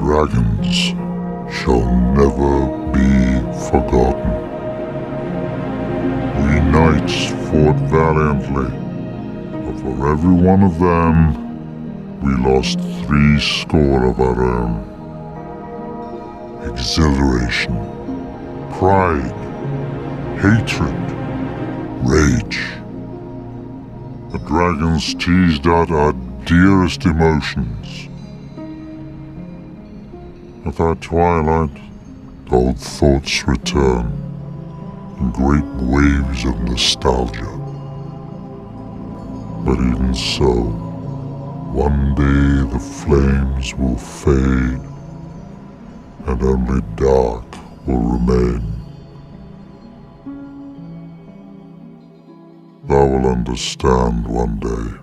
dragons shall never be forgotten. We knights fought valiantly, but for every one of them, we lost 70 of our own. Exhilaration, pride, hatred, rage. The dragons teased out our dearest emotions. At that twilight, old thoughts return in great waves of nostalgia. But even so, one day the flames will fade, and only dark will remain. Thou will understand one day.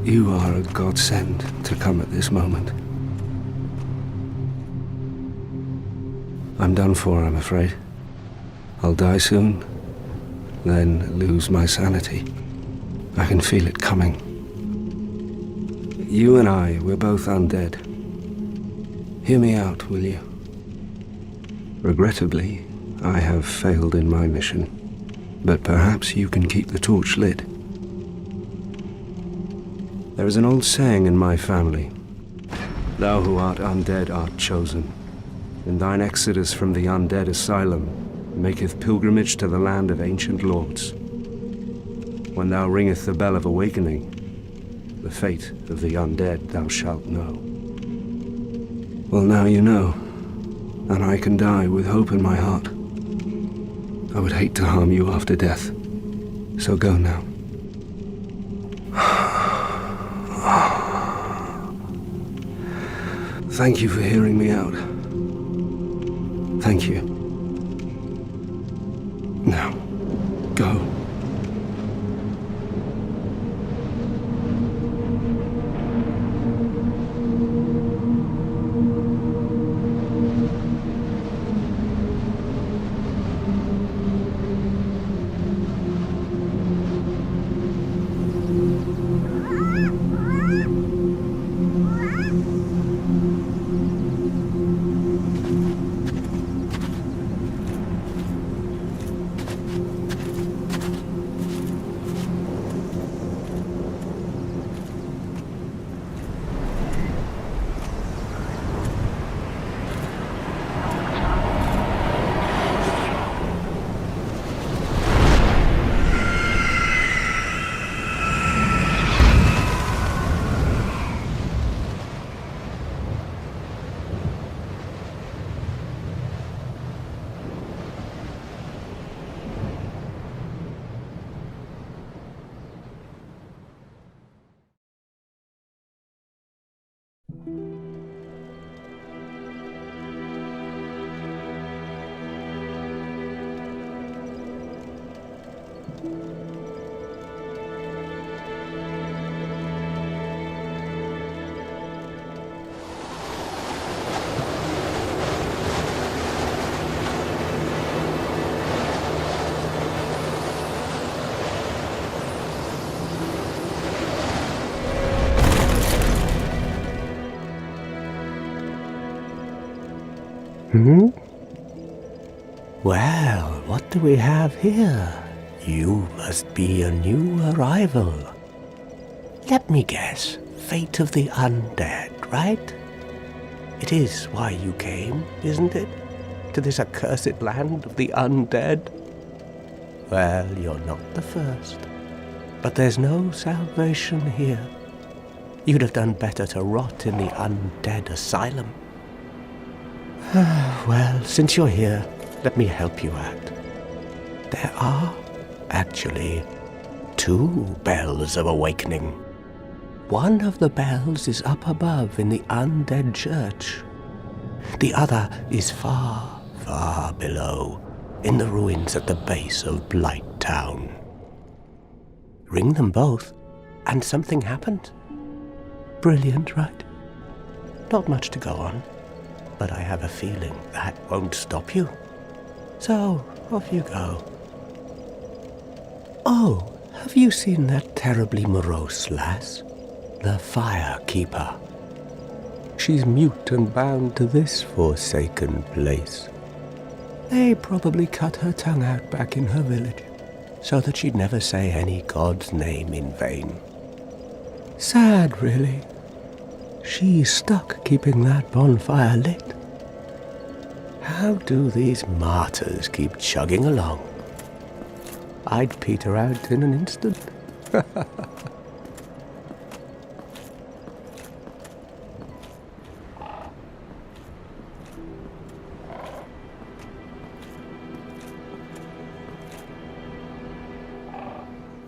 You are a godsend to come at this moment. I'm done for, I'm afraid. I'll die soon, then lose my sanity. I can feel it coming. You and I, we're both undead. Hear me out, will you? Regrettably, I have failed in my mission, but perhaps you can keep the torch lit. There is an old saying in my family, "Thou who art undead art chosen, and thine exodus from the undead asylum maketh pilgrimage to the land of ancient lords. When thou ringeth the bell of awakening, the fate of the undead thou shalt know." Well, now you know, and I can die with hope in my heart. I would hate to harm you after death, so go now. Thank you for hearing me out. Thank you. Now, go. Well, what do we have here? You must be a new arrival. Let me guess, fate of the undead, right? It is why you came, isn't it? To this accursed land of the undead? Well, you're not the first. But there's no salvation here. You'd have done better to rot in the undead asylum. Well, since you're here, let me help you out. There are, actually, 2 bells of awakening. One of the bells is up above in the undead church. The other is far, far below, in the ruins at the base of Blight Town. Ring them both, and something happened. Brilliant, right? Not much to go on, but I have a feeling that won't stop you. So, off you go. Oh, have you seen that terribly morose lass? The Firekeeper. She's mute and bound to this forsaken place. They probably cut her tongue out back in her village, so that she'd never say any god's name in vain. Sad, really. She's stuck keeping that bonfire lit. How do these martyrs keep chugging along? I'd peter out in an instant.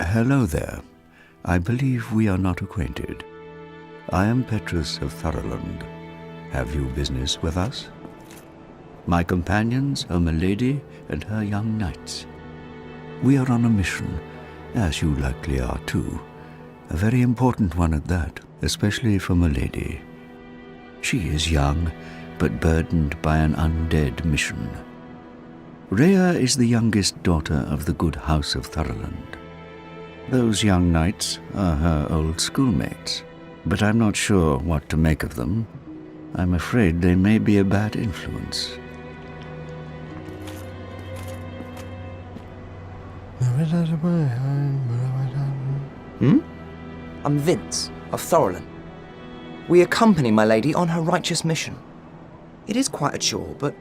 Hello there. I believe we are not acquainted. I am Petrus of Thoroland. Have you business with us? My companions are Milady and her young knights. We are on a mission, as you likely are too. A very important one at that, especially for Milady. She is young, but burdened by an undead mission. Rhea is the youngest daughter of the good house of Thoroland. Those young knights are her old schoolmates, but I'm not sure what to make of them. I'm afraid they may be a bad influence. I'm Vince of Thoroland. We accompany my lady on her righteous mission. It is quite a chore, but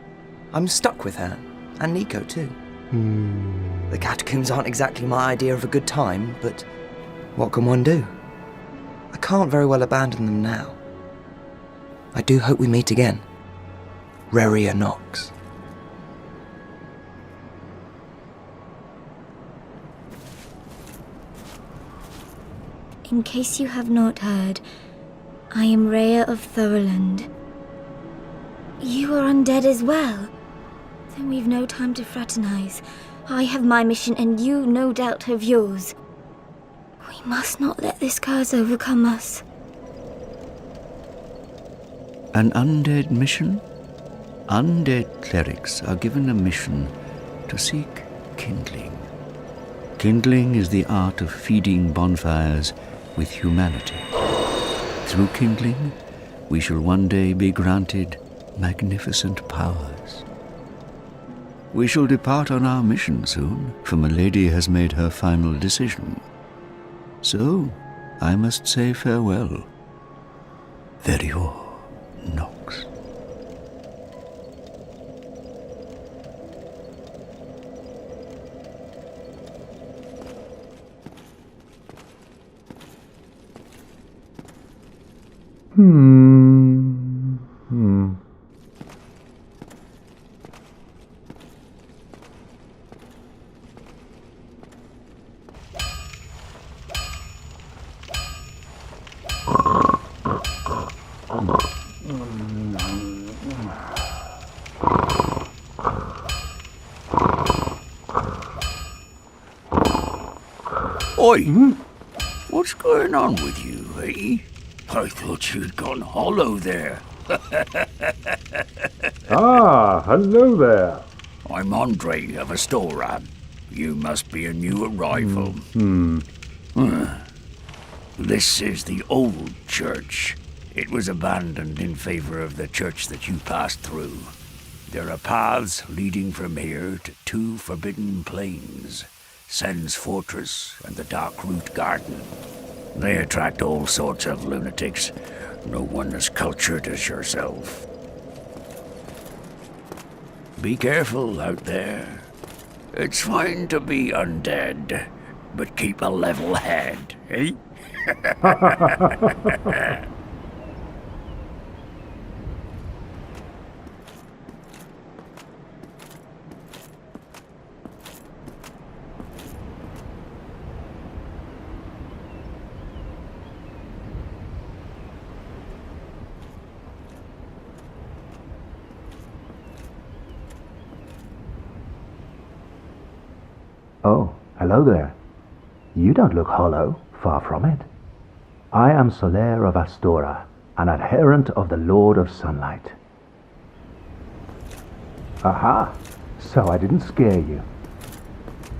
I'm stuck with her, and Nico too. The catacombs aren't exactly my idea of a good time, but what can one do? I can't very well abandon them now. I do hope we meet again. Reria Nox. In case you have not heard, I am Rhea of Thoroland. You are undead as well? Then we've no time to fraternize. I have my mission and you no doubt have yours. We must not let this curse overcome us. An undead mission? Undead clerics are given a mission to seek kindling. Kindling is the art of feeding bonfires with humanity. Through kindling, we shall one day be granted magnificent powers. We shall depart on our mission soon, for Milady has made her final decision. So, I must say farewell. Verior Nox. Oi! What's going on with you, eh? I thought you'd gone hollow there. Ah, hello there. I'm Andre of Astoran. You must be a new arrival. This is the old church. It was abandoned in favor of the church that you passed through. There are paths leading from here to 2 forbidden plains, Sen's Fortress and the Dark Root Garden. They attract all sorts of lunatics. No one as cultured as yourself. Be careful out there. It's fine to be undead, but keep a level head, eh? Oh, hello there. You don't look hollow, far from it. I am Solaire of Astora, an adherent of the Lord of Sunlight. Aha! So I didn't scare you.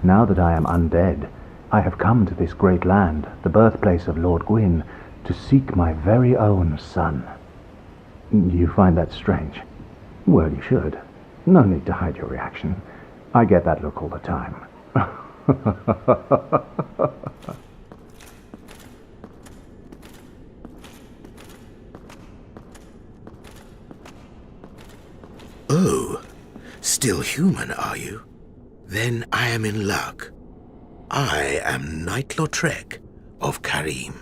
Now that I am undead, I have come to this great land, the birthplace of Lord Gwyn, to seek my very own son. You find that strange? Well, you should. No need to hide your reaction. I get that look all the time. Oh, still human, are you? Then I am in luck. I am Knight Lautrec of Karim.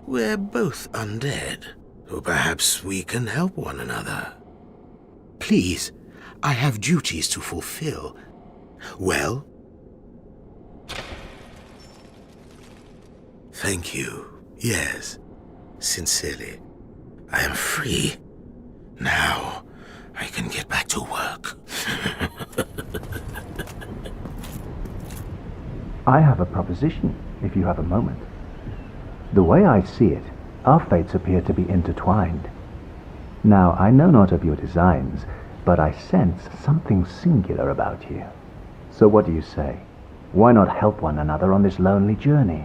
We're both undead, so perhaps we can help one another. Please, I have duties to fulfill. Well? Thank you. Yes, sincerely. I am free. Now, I can get back to work. I have a proposition, if you have a moment. The way I see it, our fates appear to be intertwined. Now, I know not of your designs, but I sense something singular about you. So what do you say? Why not help one another on this lonely journey?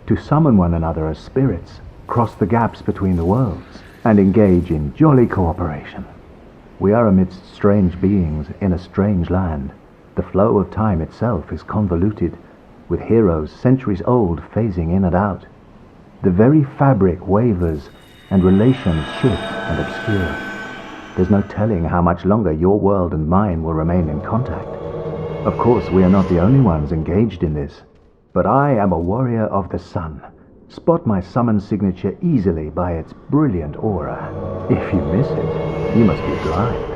To summon one another as spirits, cross the gaps between the worlds, and engage in jolly cooperation. We are amidst strange beings in a strange land. The flow of time itself is convoluted, with heroes centuries old phasing in and out. The very fabric wavers, and relations shift and obscure. There's no telling how much longer your world and mine will remain in contact. Of course, we are not the only ones engaged in this, but I am a warrior of the sun. Spot my summon signature easily by its brilliant aura. If you miss it, you must be blind.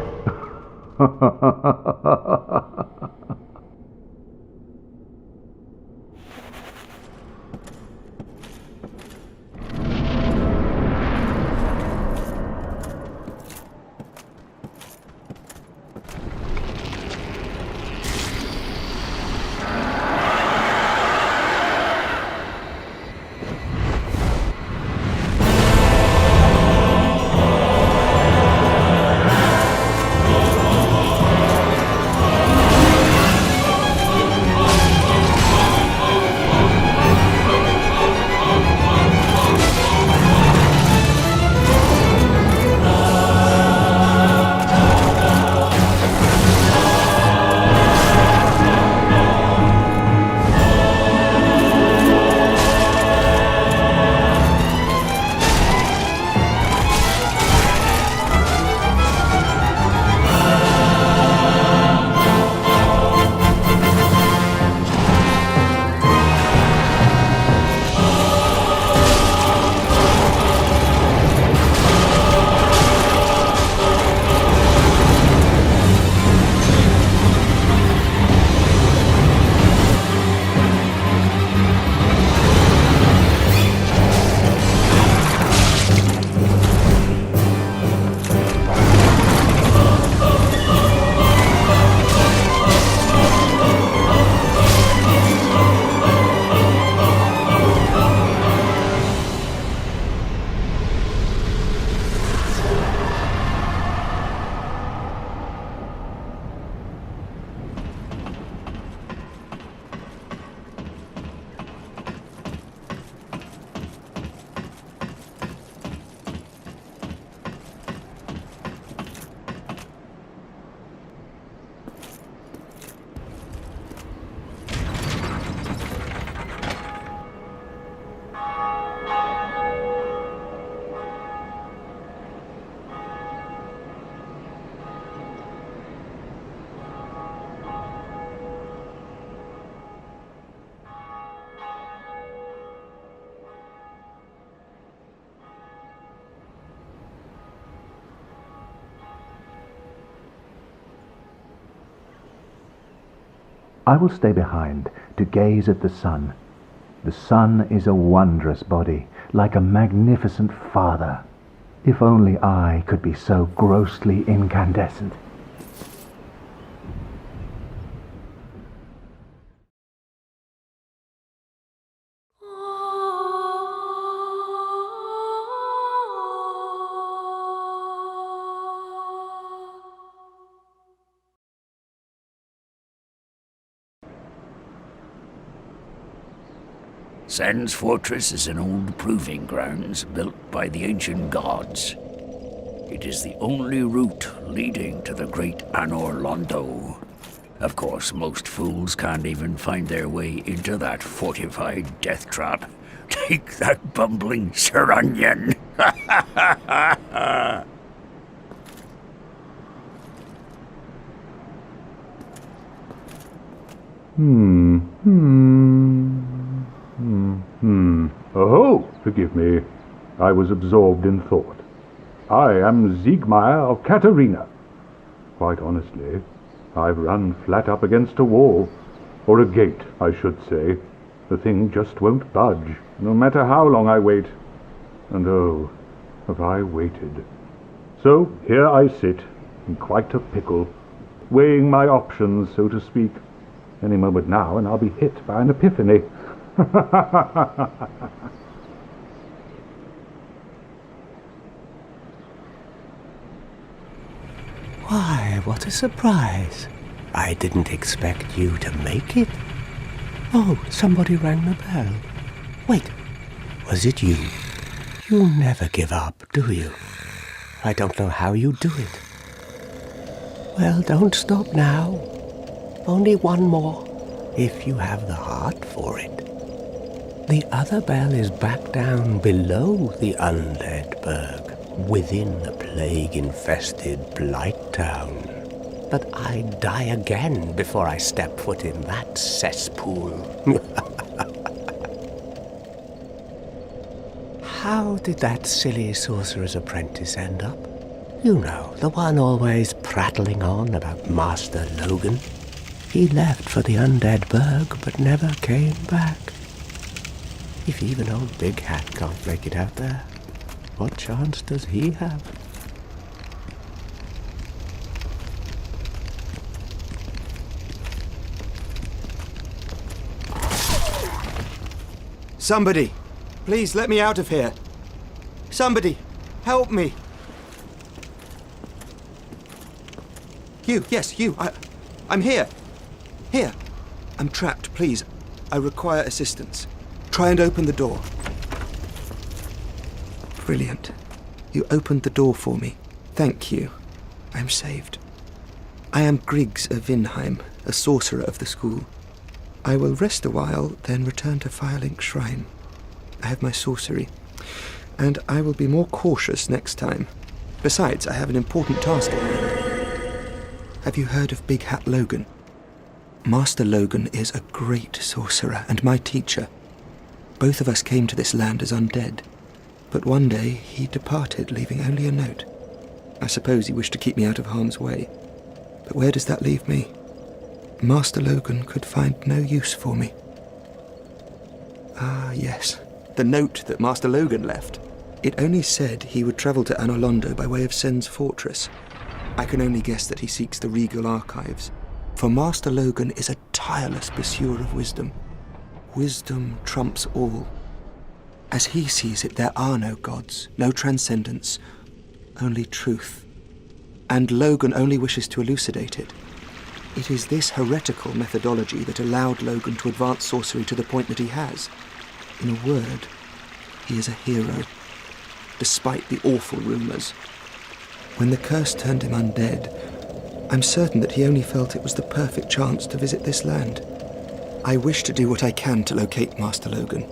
I will stay behind to gaze at the sun. The sun is a wondrous body, like a magnificent father. If only I could be so grossly incandescent. Sen's fortress is an old proving grounds built by the ancient gods. It is the only route leading to the great Anor Londo. Of course, most fools can't even find their way into that fortified death trap. Take that, bumbling Sir Onion! Oh, forgive me. I was absorbed in thought. I am Siegmeyer of Katarina. Quite honestly, I've run flat up against a wall. Or a gate, I should say. The thing just won't budge, no matter how long I wait. And oh, have I waited. So here I sit, in quite a pickle, weighing my options, so to speak. Any moment now, and I'll be hit by an epiphany. Why, what a surprise. I didn't expect you to make it. Oh, somebody rang the bell. Wait, was it you? You never give up, do you? I don't know how you do it. Well, don't stop now. Only one more, if you have the heart for it. The other bell is back down below the undead burg, within the plague-infested Blight Town. But I'd die again before I step foot in that cesspool. How did that silly sorcerer's apprentice end up? You know, the one always prattling on about Master Logan. He left for the undead burg, but never came back. If even old Big Hat can't make it out there, what chance does he have? Somebody, please let me out of here. Somebody, help me. You, yes, you. I'm here. Here. I'm trapped, please. I require assistance. Try and open the door. Brilliant. You opened the door for me. Thank you. I'm saved. I am Griggs of Vinheim, a sorcerer of the school. I will rest a while, then return to Firelink Shrine. I have my sorcery, and I will be more cautious next time. Besides, I have an important task at hand. Have you heard of Big Hat Logan? Master Logan is a great sorcerer and my teacher. Both of us came to this land as undead, but one day he departed, leaving only a note. I suppose he wished to keep me out of harm's way. But where does that leave me? Master Logan could find no use for me. Ah, yes. The note that Master Logan left. It only said he would travel to Anor Londo by way of Sen's fortress. I can only guess that he seeks the regal archives. For Master Logan is a tireless pursuer of wisdom. Wisdom trumps all. As he sees it, there are no gods, no transcendence, only truth. And Logan only wishes to elucidate it. It is this heretical methodology that allowed Logan to advance sorcery to the point that he has. In a word, he is a hero, despite the awful rumours. When the curse turned him undead, I'm certain that he only felt it was the perfect chance to visit this land. I wish to do what I can to locate Master Logan.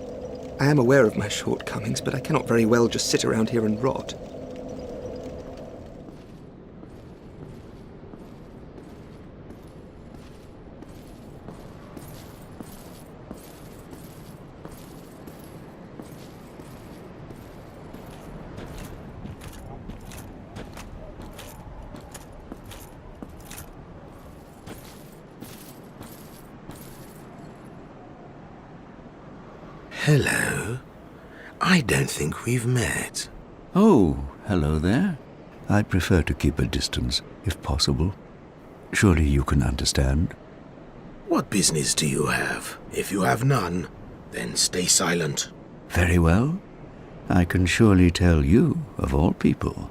I am aware of my shortcomings, but I cannot very well just sit around here and rot. Hello. I don't think we've met. Oh, hello there. I prefer to keep a distance, if possible. Surely you can understand. What business do you have? If you have none, then stay silent. Very well. I can surely tell you, of all people.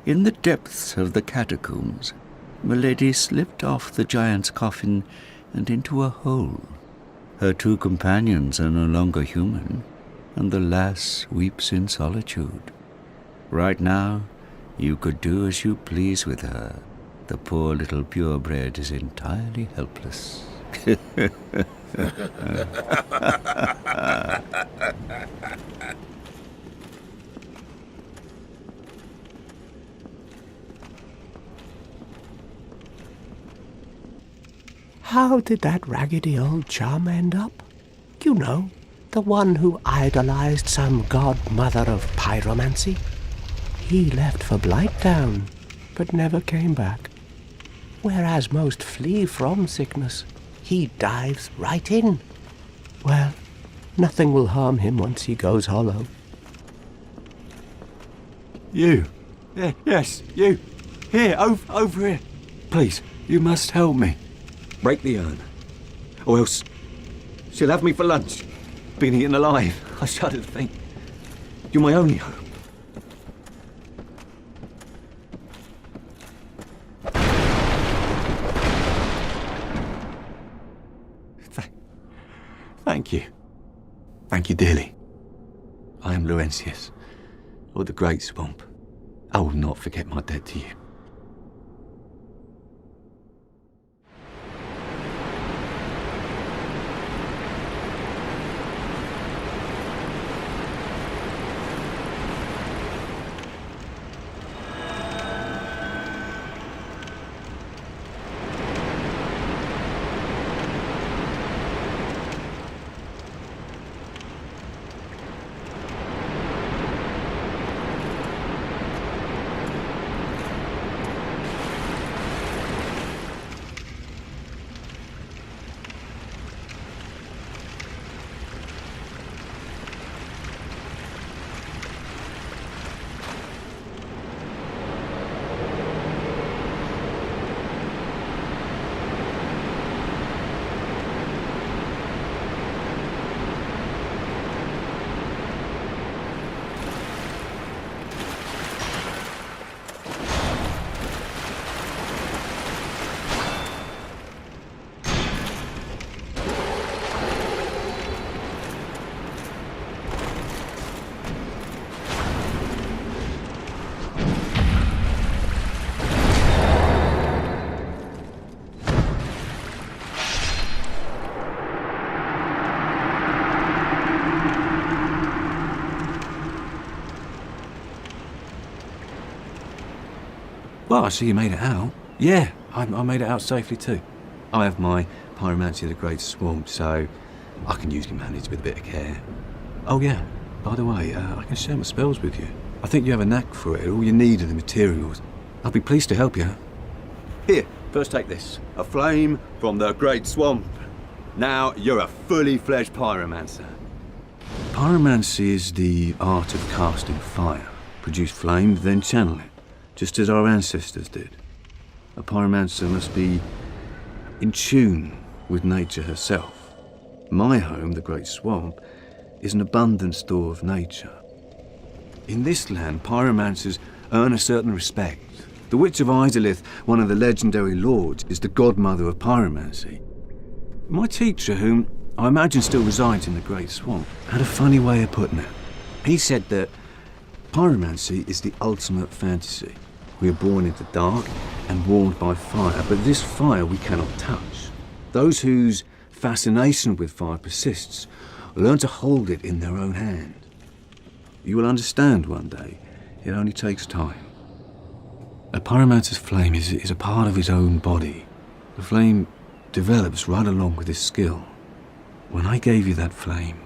In the depths of the catacombs, Milady slipped off the giant's coffin and into a hole. Her two companions are no longer human, and the lass weeps in solitude. Right now, you could do as you please with her. The poor little purebred is entirely helpless. How did that raggedy old chum end up? You know, the one who idolized some godmother of pyromancy. He left for Blighttown, but never came back. Whereas most flee from sickness, he dives right in. Well, nothing will harm him once he goes hollow. You. Yes, you. Here, over here. Please, you must help me. Break the urn, or else she'll have me for lunch. Being eaten alive, I shudder to think. You're my only hope. Thank you. Thank you dearly. I am Laurentius, or the Great Swamp. I will not forget my debt to you. Well, I see you made it out. Yeah, I made it out safely too. I have my pyromancy of the Great Swamp, so I can usually manage with a bit of care. Oh yeah, by the way, I can share my spells with you. I think you have a knack for it. All you need are the materials. I'll be pleased to help you. Here, first take this. A flame from the Great Swamp. Now you're a fully fledged pyromancer. Pyromancy is the art of casting fire. Produce flame, then channel it, just as our ancestors did. A pyromancer must be in tune with nature herself. My home, the Great Swamp, is an abundant store of nature. In this land, pyromancers earn a certain respect. The Witch of Izalith, one of the legendary lords, is the godmother of pyromancy. My teacher, whom I imagine still resides in the Great Swamp, had a funny way of putting it. He said that pyromancy is the ultimate fantasy. We are born in the dark and warmed by fire, but this fire we cannot touch. Those whose fascination with fire persists learn to hold it in their own hand. You will understand one day. It only takes time. A pyromancer's flame is a part of his own body. The flame develops right along with his skill. When I gave you that flame,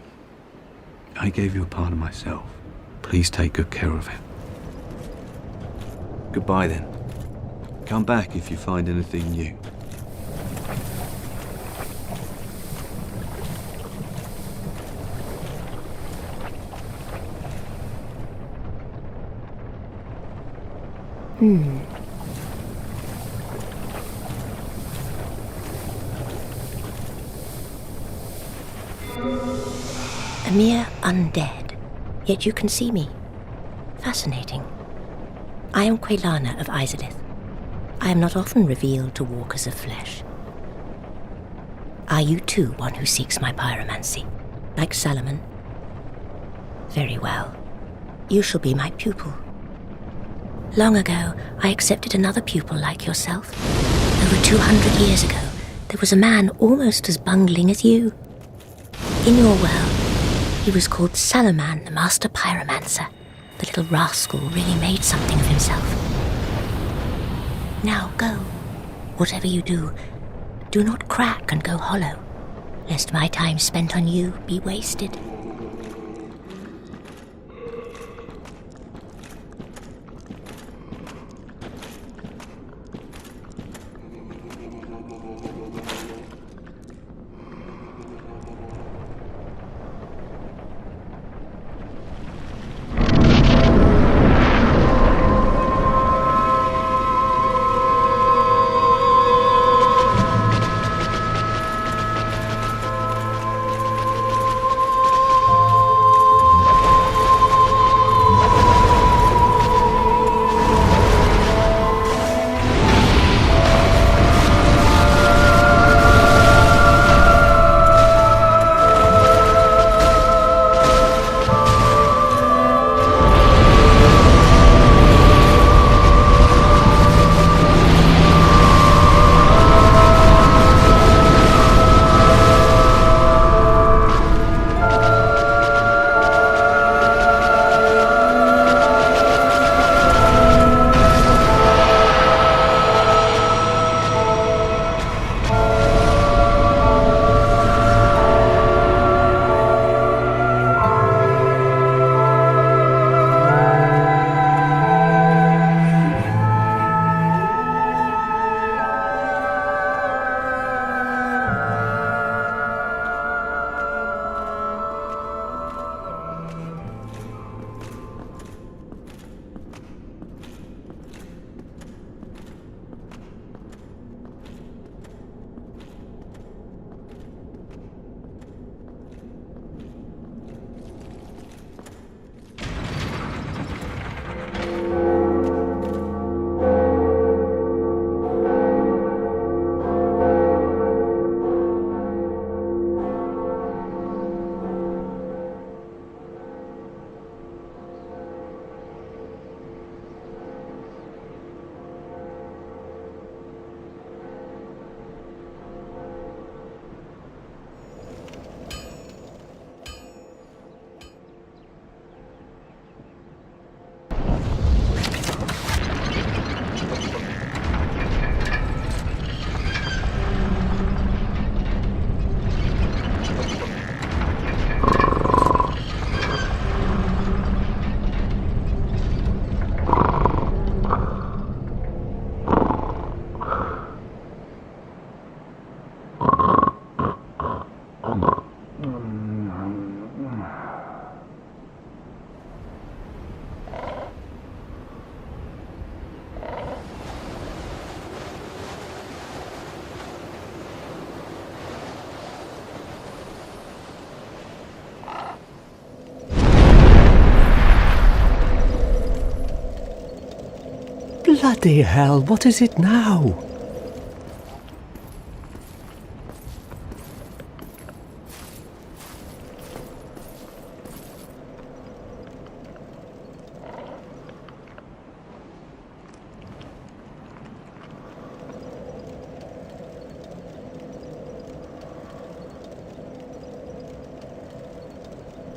I gave you a part of myself. Please take good care of it. Goodbye then. Come back if you find anything new. A mere undead, yet you can see me. Fascinating. I am Quelana of Izalith. I am not often revealed to walkers of flesh. Are you too one who seeks my pyromancy, like Salomon? Very well. You shall be my pupil. Long ago, I accepted another pupil like yourself. Over 200 years ago, there was a man almost as bungling as you. In your world, he was called Salaman, the master pyromancer. The little rascal really made something of himself. Now go. Whatever you do, do not crack and go hollow, lest my time spent on you be wasted. Bloody hell, what is it now?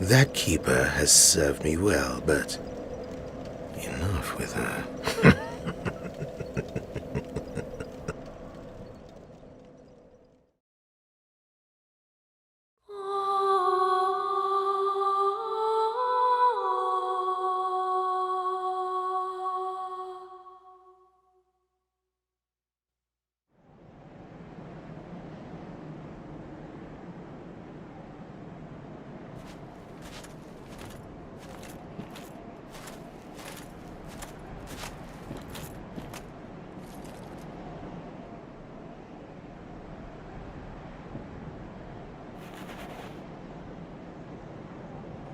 That keeper has served me well, but enough with her.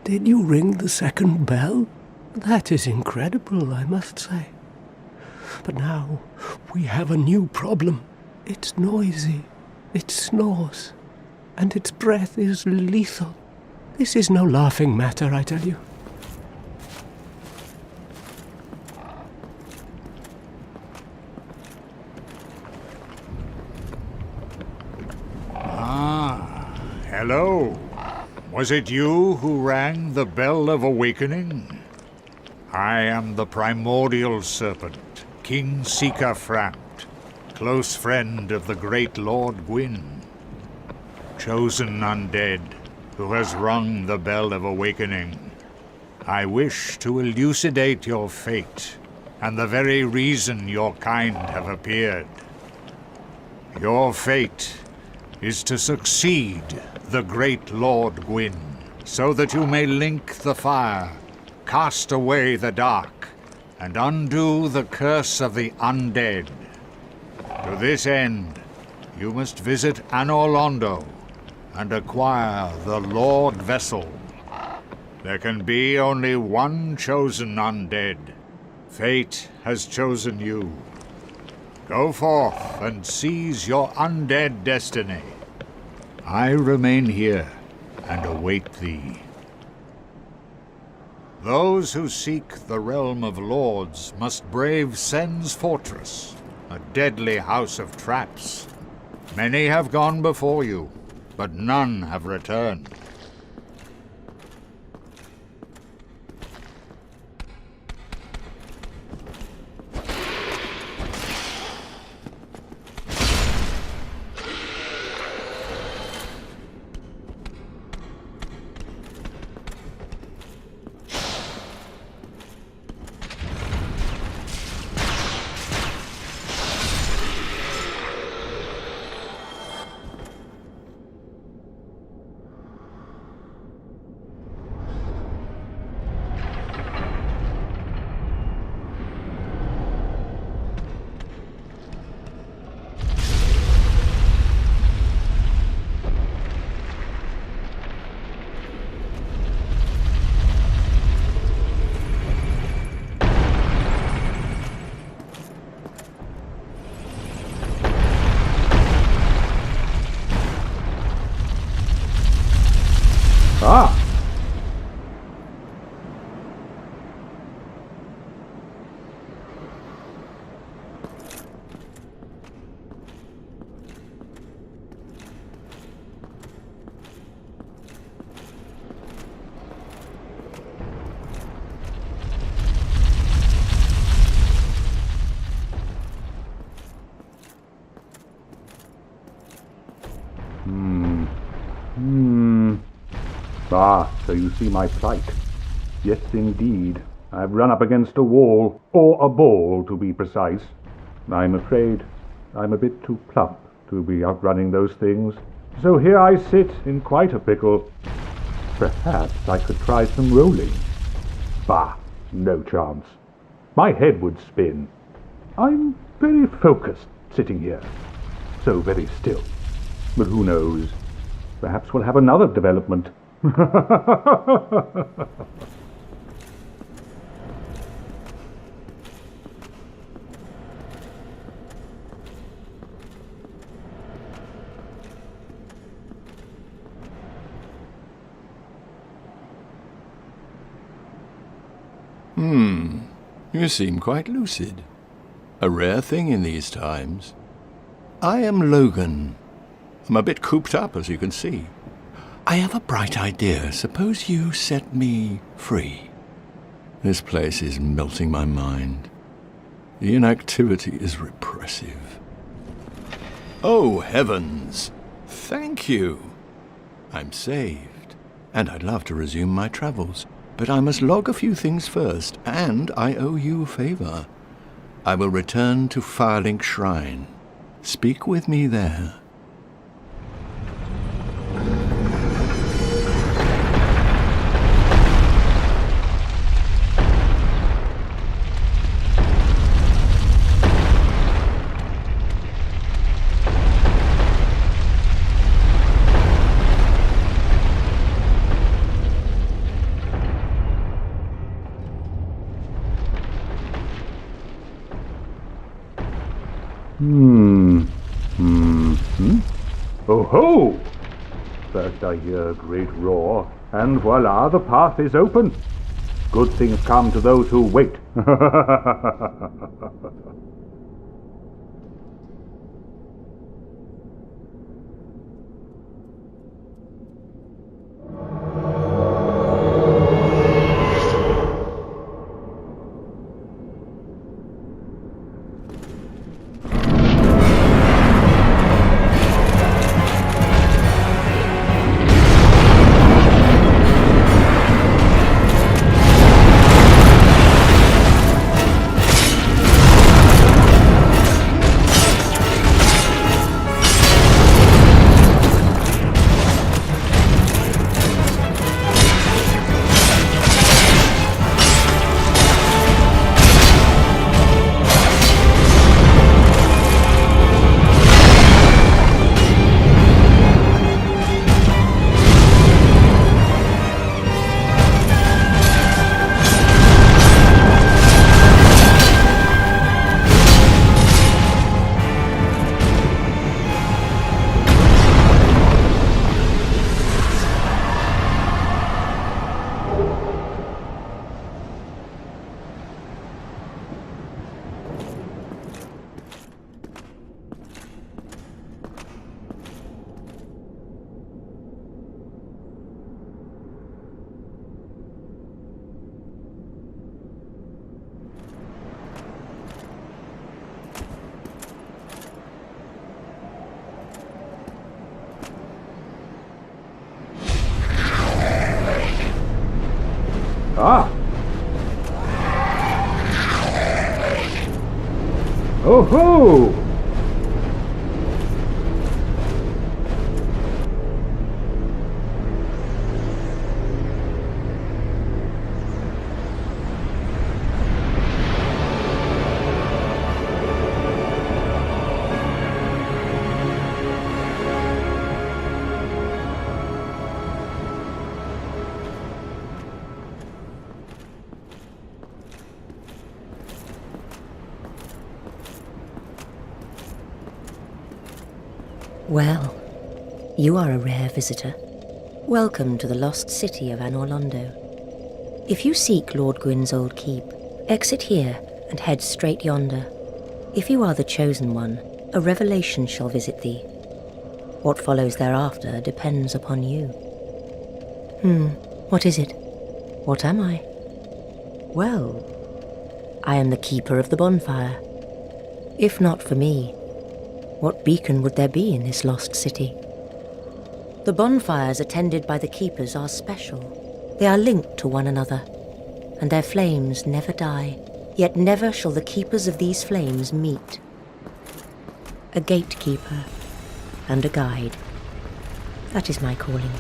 Did you ring the second bell? That is incredible, I must say. But now we have a new problem. It's noisy, it snores, and its breath is lethal. This is no laughing matter, I tell you. Hello. Was it you who rang the bell of awakening? I am the primordial serpent, King Seeker Frampt, close friend of the great Lord Gwyn. Chosen undead, who has rung the bell of awakening. I wish to elucidate your fate, and the very reason your kind have appeared. Your fate is to succeed the great Lord Gwyn, so that you may link the fire, cast away the dark, and undo the curse of the undead. To this end, you must visit Anor Londo and acquire the Lord Vessel. There can be only one chosen undead. Fate has chosen you. Go forth and seize your undead destiny. I remain here and await thee. Those who seek the realm of lords must brave Sen's fortress, a deadly house of traps. Many have gone before you, but none have returned. Ah! Ah, so you see my plight. Yes, indeed. I've run up against a wall, or a ball, to be precise. I'm afraid I'm a bit too plump to be outrunning those things. So here I sit in quite a pickle. Perhaps I could try some rolling. Bah, no chance. My head would spin. I'm very focused sitting here, so very still. But who knows? Perhaps we'll have another development. You seem quite lucid. A rare thing in these times. I am Logan. I'm a bit cooped up, as you can see. I have a bright idea. Suppose you set me free. This place is melting my mind. The inactivity is repressive. Oh, heavens! Thank you! I'm saved, and I'd love to resume my travels. But I must log a few things first, and I owe you a favor. I will return to Firelink Shrine. Speak with me there. Oh ho! First I hear a great roar, and voila, the path is open. Good things come to those who wait. Ah! Oh ho! Well, you are a rare visitor. Welcome to the lost city of Anor Londo. If you seek Lord Gwyn's old keep, exit here and head straight yonder. If you are the chosen one, a revelation shall visit thee. What follows thereafter depends upon you. What is it? What am I? Well, I am the keeper of the bonfire. If not for me, what beacon would there be in this lost city? The bonfires attended by the keepers are special. They are linked to one another, and their flames never die, yet never shall the keepers of these flames meet. A gatekeeper and a guide. That is my calling.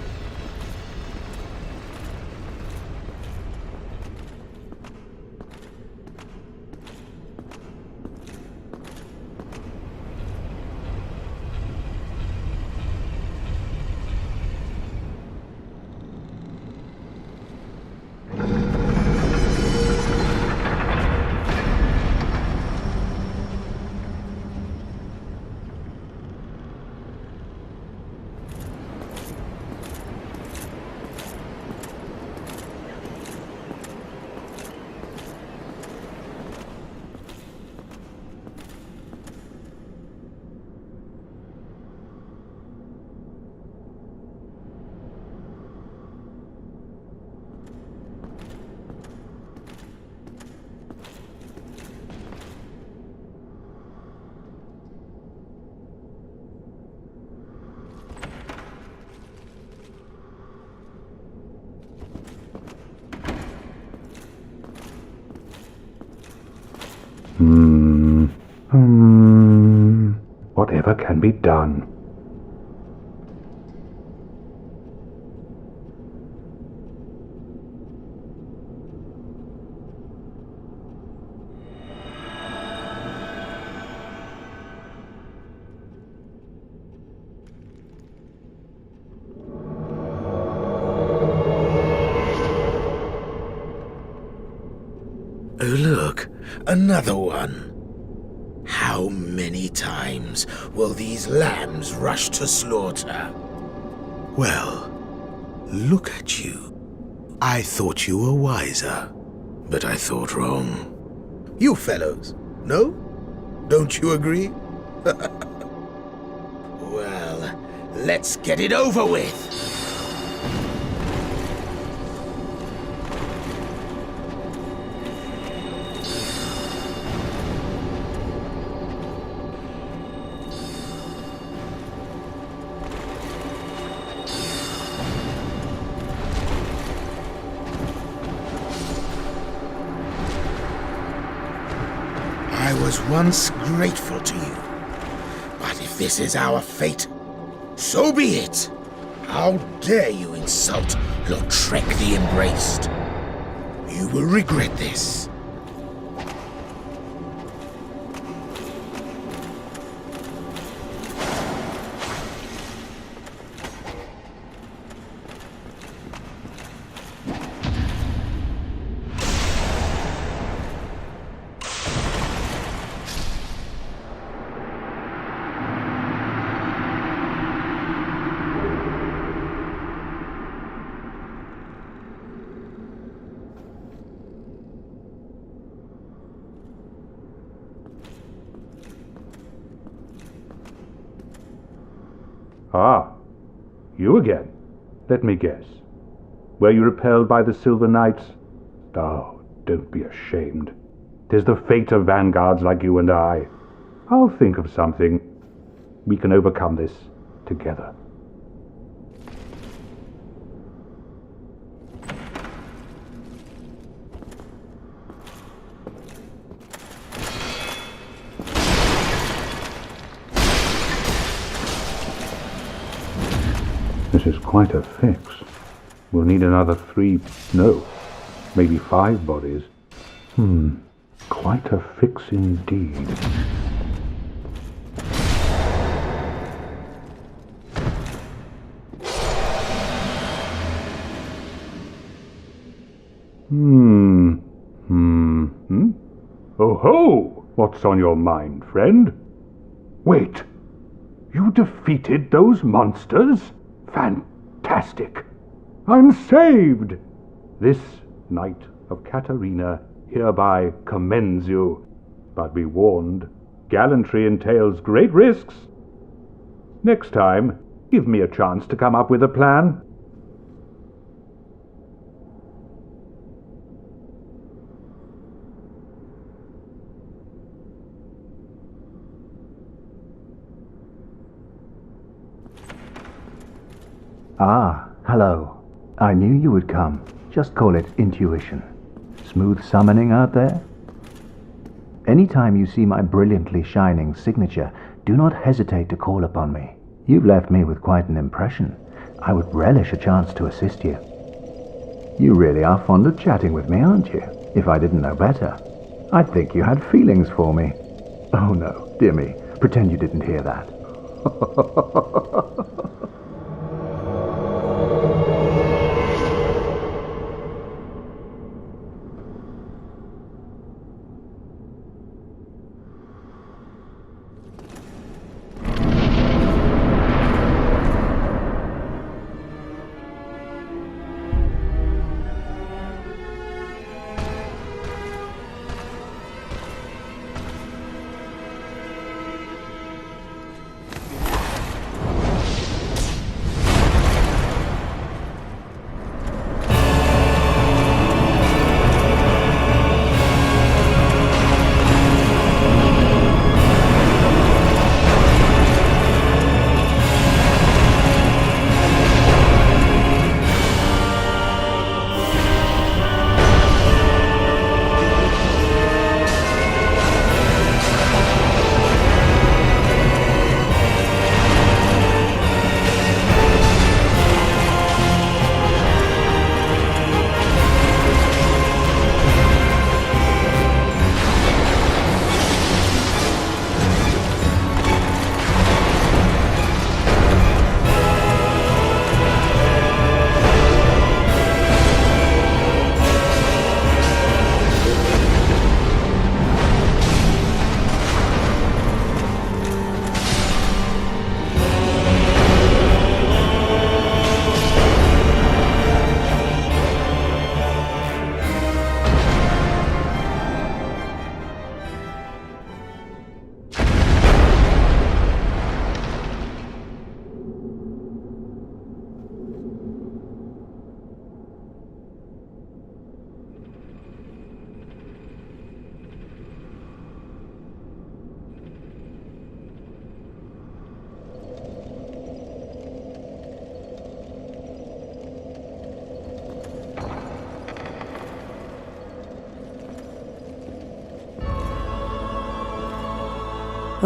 Whatever can be done? Oh, look, another one. How many times will these lambs rush to slaughter? Well, look at you. I thought you were wiser, but I thought wrong. You fellows, no? Don't you agree? Well, let's get it over with. I was once grateful to you, but if this is our fate, so be it. How dare you insult Lautrec the Embraced? You will regret this. Ah, you again. Let me guess. Were you repelled by the Silver Knights? Oh, don't be ashamed. 'Tis the fate of vanguards like you and I. I'll think of something. We can overcome this together. This is quite a fix. We'll need another 3, no, maybe 5 bodies. Quite a fix indeed. Oh ho! What's on your mind, friend? Wait! You defeated those monsters? Fantastic! I'm saved! This Knight of Katarina hereby commends you. But be warned, gallantry entails great risks. Next time, give me a chance to come up with a plan. Ah, hello. I knew you would come. Just call it intuition. Smooth summoning out there? Anytime you see my brilliantly shining signature, do not hesitate to call upon me. You've left me with quite an impression. I would relish a chance to assist you. You really are fond of chatting with me, aren't you? If I didn't know better, I'd think you had feelings for me. Oh no, dear me, pretend you didn't hear that.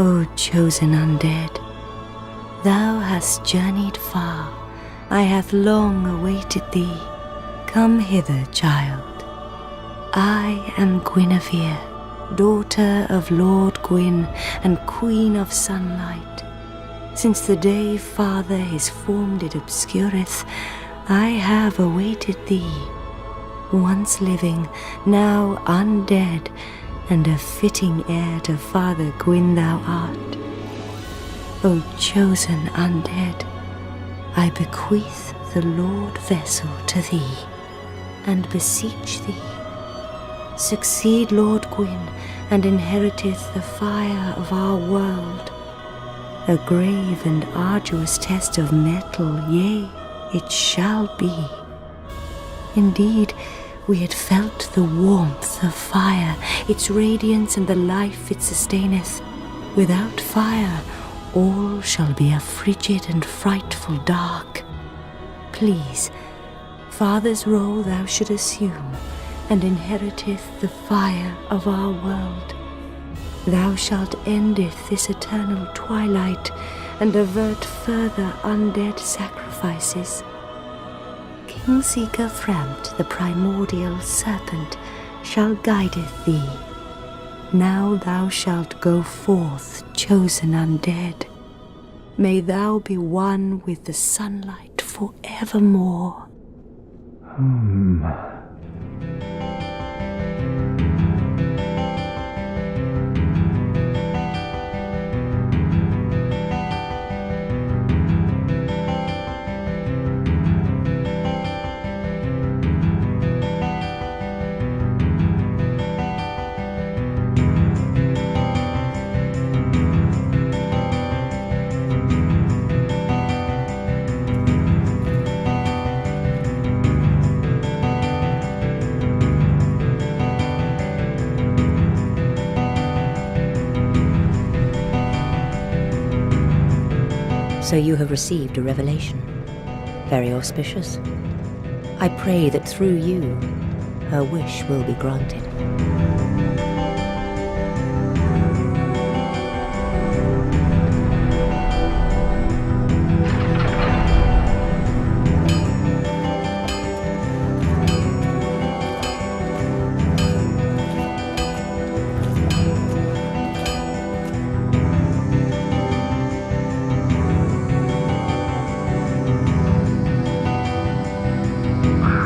O chosen undead, thou hast journeyed far, I have long awaited thee. Come hither, child. I am Guinevere, daughter of Lord Gwyn and Queen of Sunlight. Since the day Father his form did obscureth, I have awaited thee. Once living, now undead, and a fitting heir to Father Gwyn thou art. O chosen undead, I bequeath the Lord vessel to thee, and beseech thee, succeed Lord Gwyn, and inheriteth the fire of our world. A grave and arduous test of metal, yea, it shall be. Indeed, we had felt the warmth of fire, its radiance and the life it sustaineth. Without fire, all shall be a frigid and frightful dark. Please, Father's role thou should assume, and inheriteth the fire of our world. Thou shalt endeth this eternal twilight, and avert further undead sacrifices. King Seeker Frampt, the primordial serpent, shall guideth thee. Now thou shalt go forth, chosen undead. May thou be one with the sunlight forevermore. So you have received a revelation. Very auspicious. I pray that through you, her wish will be granted.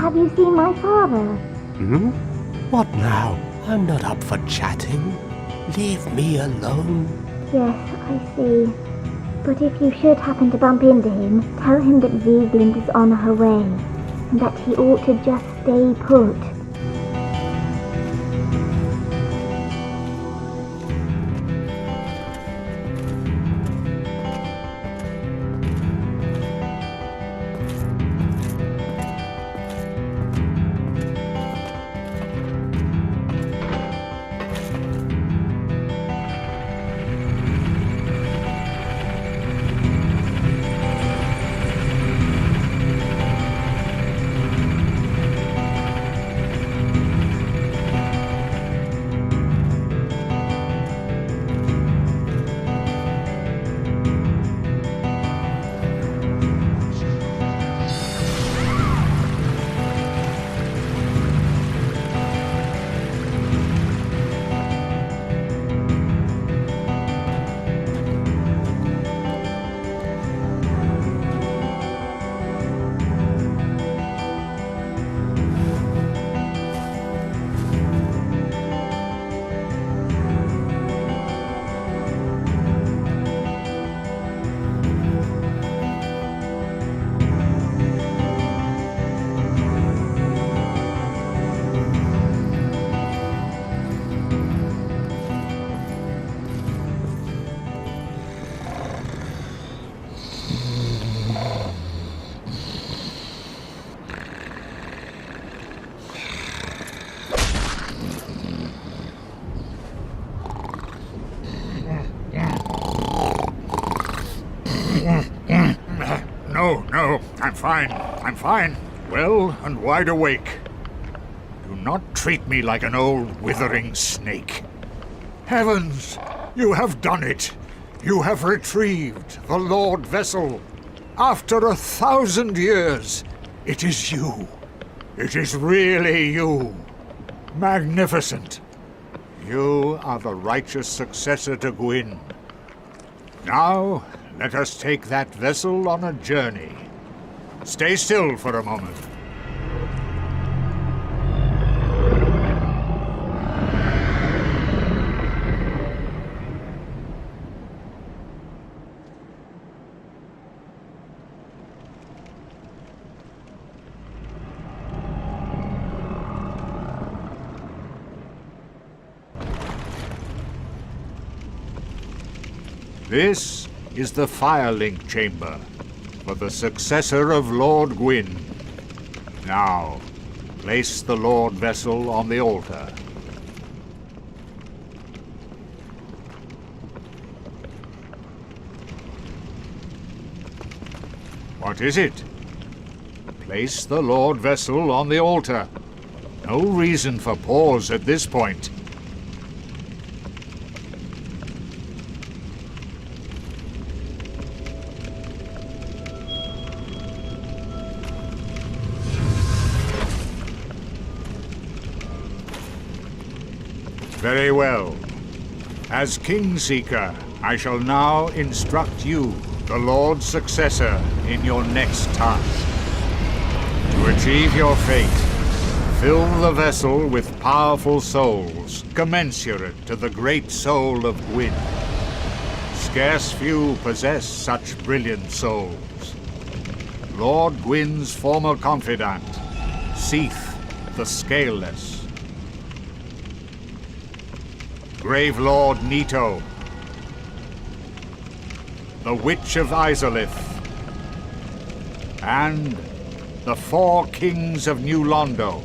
Have you seen my father? What now? I'm not up for chatting. Leave me alone. Yes, I see. But if you should happen to bump into him, tell him that Sieglind is on her way, and that he ought to just stay put. No, I'm fine. Well and wide awake. Do not treat me like an old withering snake. Heavens, you have done it. You have retrieved the Lord Vessel. After 1,000 years, it is you. It is really you. Magnificent. You are the righteous successor to Gwyn. Now, let us take that vessel on a journey. Stay still for a moment. This is the Firelink Chamber for the successor of Lord Gwyn. Now, place the Lord Vessel on the altar. What is it? Place the Lord Vessel on the altar. No reason for pause at this point. Very well. As Kingseeker, I shall now instruct you, the Lord's successor, in your next task. To achieve your fate, fill the vessel with powerful souls, commensurate to the great soul of Gwyn. Scarce few possess such brilliant souls. Lord Gwyn's former confidant, Seath the Scaleless. Grave Lord Nito, the Witch of Izalith, and the 4 kings of New Londo,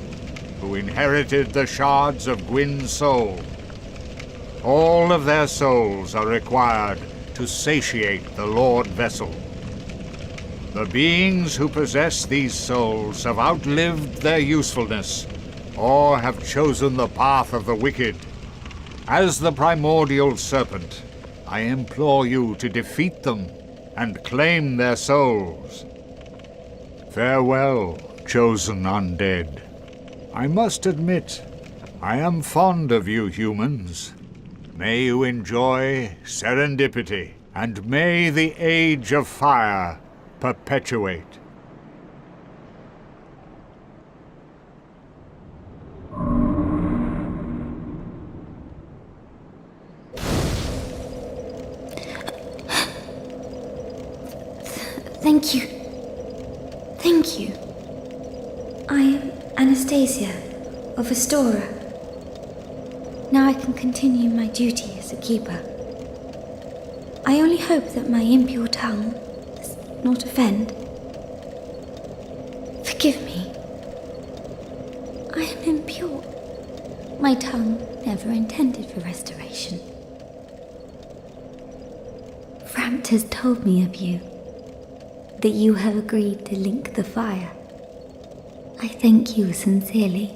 who inherited the shards of Gwyn's soul. All of their souls are required to satiate the Lord Vessel. The beings who possess these souls have outlived their usefulness, or have chosen the path of the wicked. As the primordial serpent, I implore you to defeat them and claim their souls. Farewell, chosen undead. I must admit, I am fond of you humans. May you enjoy serendipity, and may the Age of Fire perpetuate. Thank you. Thank you. I am Anastasia of Astora. Now I can continue my duty as a keeper. I only hope that my impure tongue does not offend. Forgive me. I am impure. My tongue never intended for restoration. Frampt has told me of you, that you have agreed to link the fire. I thank you sincerely.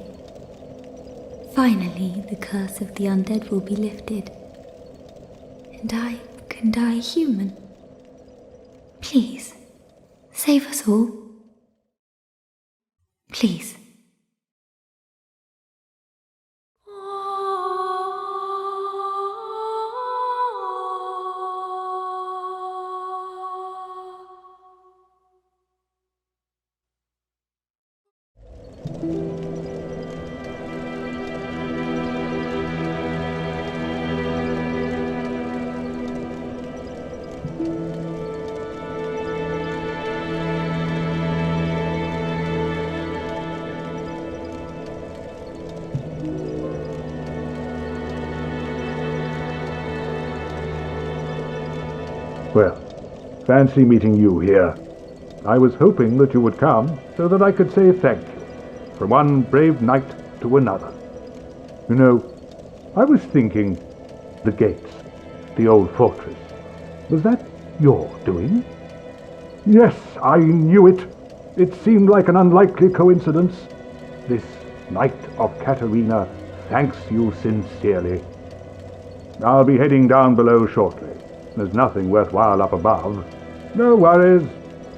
Finally, the curse of the undead will be lifted, and I can die human. Please, save us all. Please. Well, fancy meeting you here. I was hoping that you would come so that I could say thank you, from one brave knight to another. You know, I was thinking, the gates, the old fortress, was that your doing? Yes, I knew it. It seemed like an unlikely coincidence. This Knight of Katarina thanks you sincerely. I'll be heading down below shortly. There's nothing worthwhile up above. No worries.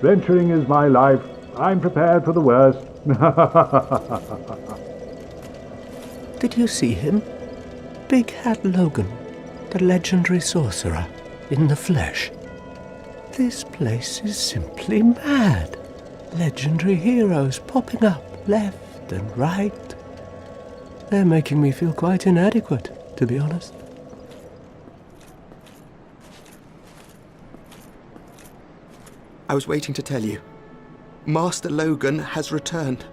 Venturing is my life. I'm prepared for the worst. Did you see him? Big Hat Logan, the legendary sorcerer, in the flesh. This place is simply mad. Legendary heroes popping up left and right. They're making me feel quite inadequate, to be honest. I was waiting to tell you. Master Logan has returned.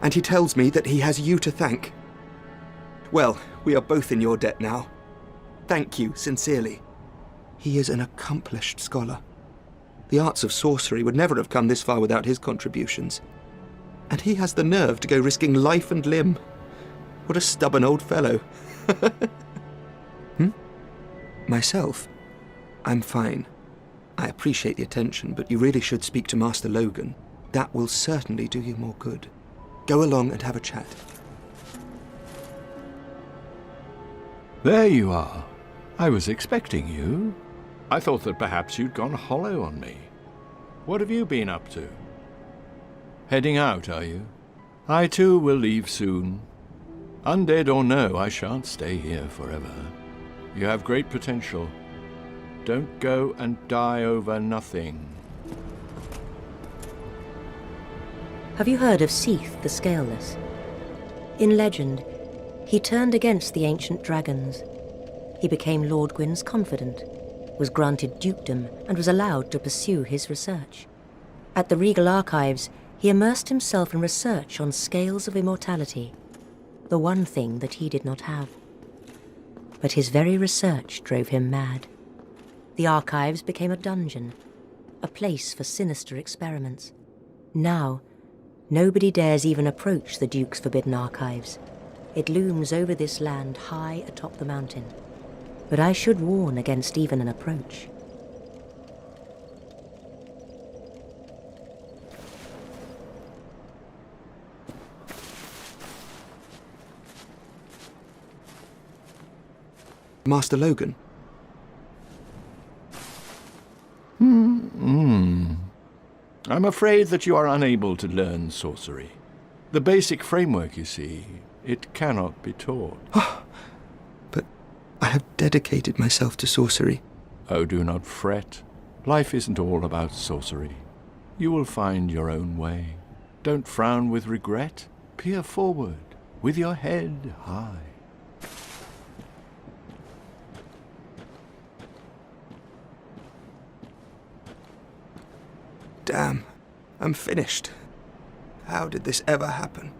And he tells me that he has you to thank. Well, we are both in your debt now. Thank you, sincerely. He is an accomplished scholar. The arts of sorcery would never have come this far without his contributions. And he has the nerve to go risking life and limb. What a stubborn old fellow. Myself? I'm fine. I appreciate the attention, but you really should speak to Master Logan. That will certainly do you more good. Go along and have a chat. There you are. I was expecting you. I thought that perhaps you'd gone hollow on me. What have you been up to? Heading out, are you? I too will leave soon. Undead or no, I shan't stay here forever. You have great potential. Don't go and die over nothing. Have you heard of Seath the Scaleless? In legend, he turned against the ancient dragons. He became Lord Gwyn's confidant, was granted dukedom, and was allowed to pursue his research. At the Regal Archives, he immersed himself in research on scales of immortality, the one thing that he did not have. But his very research drove him mad. The archives became a dungeon, a place for sinister experiments. Now, nobody dares even approach the Duke's forbidden archives. It looms over this land high atop the mountain. But I should warn against even an approach. Master Logan? I'm afraid that you are unable to learn sorcery. The basic framework, you see, it cannot be taught. But I have dedicated myself to sorcery. Oh, do not fret. Life isn't all about sorcery. You will find your own way. Don't frown with regret. Peer forward, with your head high. Damn, I'm finished. How did this ever happen?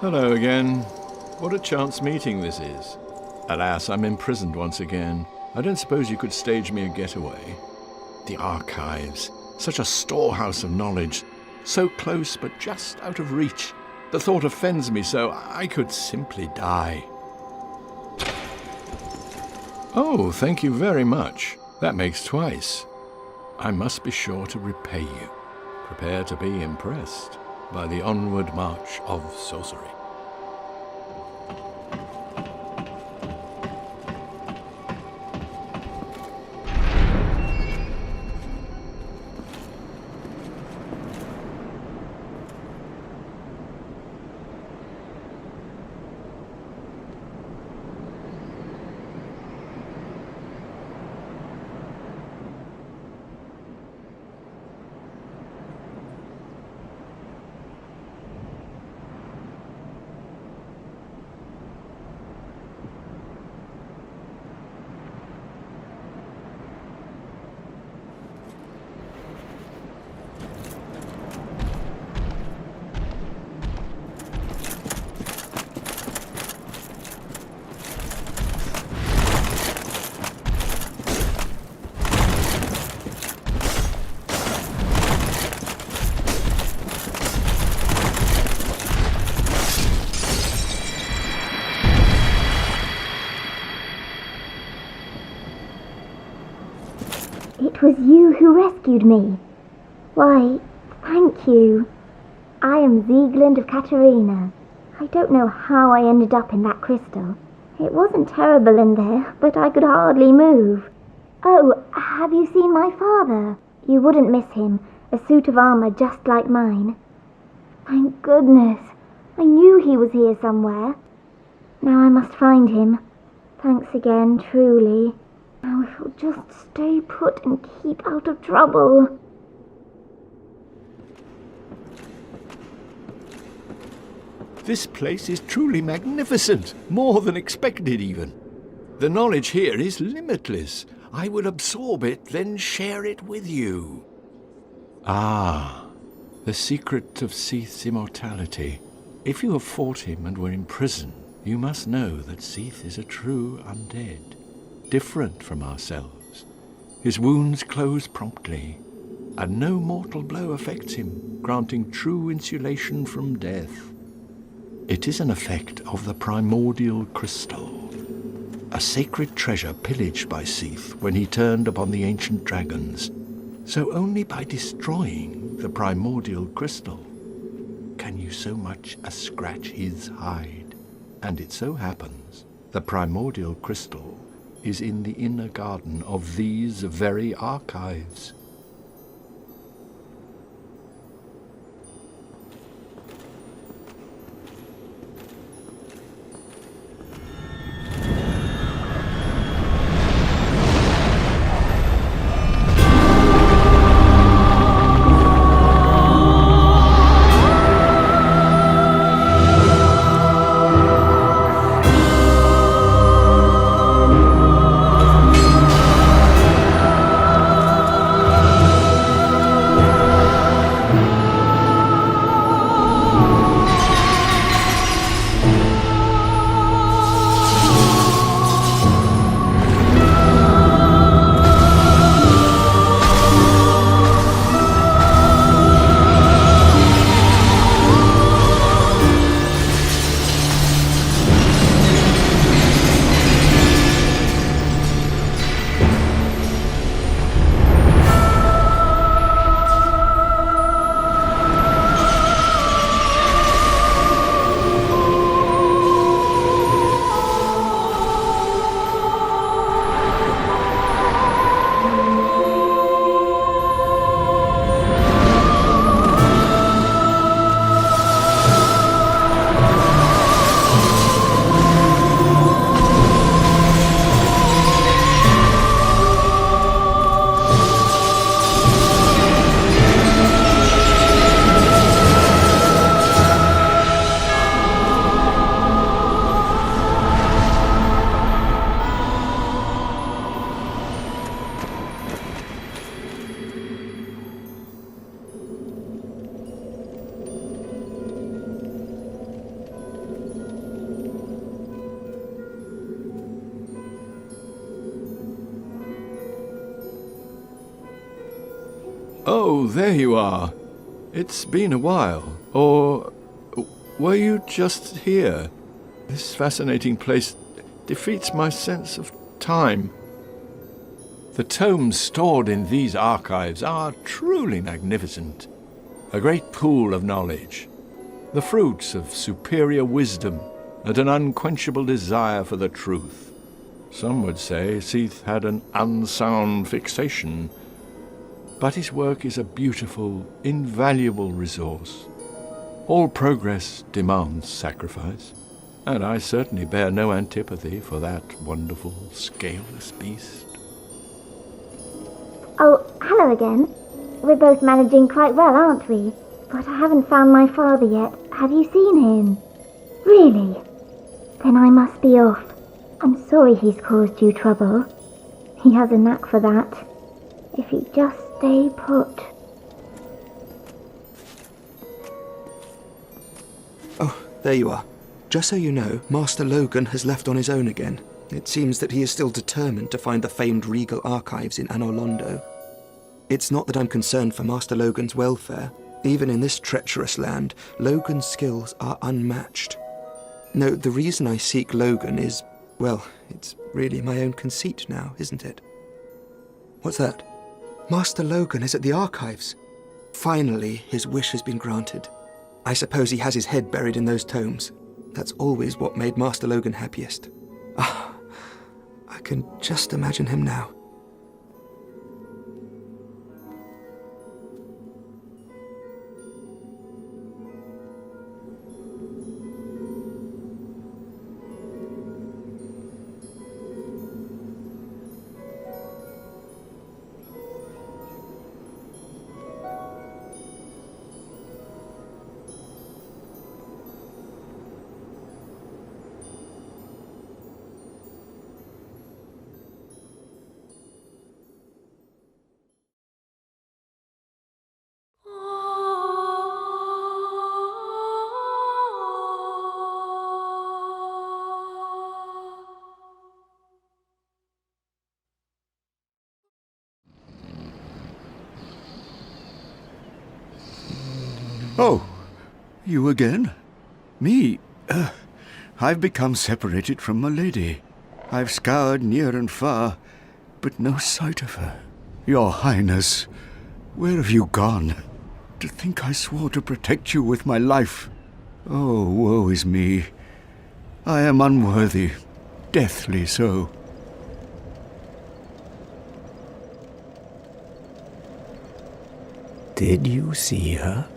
Hello again. What a chance meeting this is. Alas, I'm imprisoned once again. I don't suppose you could stage me a getaway. The archives. Such a storehouse of knowledge. So close, but just out of reach. The thought offends me so I could simply die. Oh, thank you very much. That makes twice. I must be sure to repay you. Prepare to be impressed by the onward march of sorcery. It was you who rescued me. Why, thank you. I am Siegland of Katarina. I don't know how I ended up in that crystal. It wasn't terrible in there, but I could hardly move. Oh, have you seen my father? You wouldn't miss him, a suit of armor just like mine. Thank goodness. I knew he was here somewhere. Now I must find him. Thanks again, truly. Now if we'll just stay put and keep out of trouble. This place is truly magnificent, more than expected even. The knowledge here is limitless. I will absorb it, then share it with you. Ah, the secret of Seath's immortality. If you have fought him and were in prison, you must know that Seath is a true undead, different from ourselves. His wounds close promptly, and no mortal blow affects him, granting true insulation from death. It is an effect of the primordial crystal, a sacred treasure pillaged by Seath when he turned upon the ancient dragons. So only by destroying the primordial crystal can you so much as scratch his hide. And it so happens the primordial crystal is in the inner garden of these very archives. Oh, there you are. It's been a while. Or were you just here? This fascinating place defeats my sense of time. The tomes stored in these archives are truly magnificent. A great pool of knowledge, the fruits of superior wisdom and an unquenchable desire for the truth. Some would say Seath had an unsound fixation, but his work is a beautiful, invaluable resource. All progress demands sacrifice, and I certainly bear no antipathy for that wonderful, scaleless beast. Oh, hello again. We're both managing quite well, aren't we? But I haven't found my father yet. Have you seen him? Really? Then I must be off. I'm sorry he's caused you trouble. He has a knack for that. If you just stay put. Oh, there you are. Just so you know, Master Logan has left on his own again. It seems that he is still determined to find the famed regal archives in Anor Londo. It's not that I'm concerned for Master Logan's welfare. Even in this treacherous land, Logan's skills are unmatched. No, the reason I seek Logan is, well, it's really my own conceit now, isn't it? What's that? Master Logan is at the archives. Finally, his wish has been granted. I suppose he has his head buried in those tomes. That's always what made Master Logan happiest. Ah, I can just imagine him now. Oh, you again? Me? I've become separated from my lady. I've scoured near and far, but no sight of her. Your Highness, where have you gone? To think I swore to protect you with my life. Oh, woe is me. I am unworthy, deathly so. Did you see her?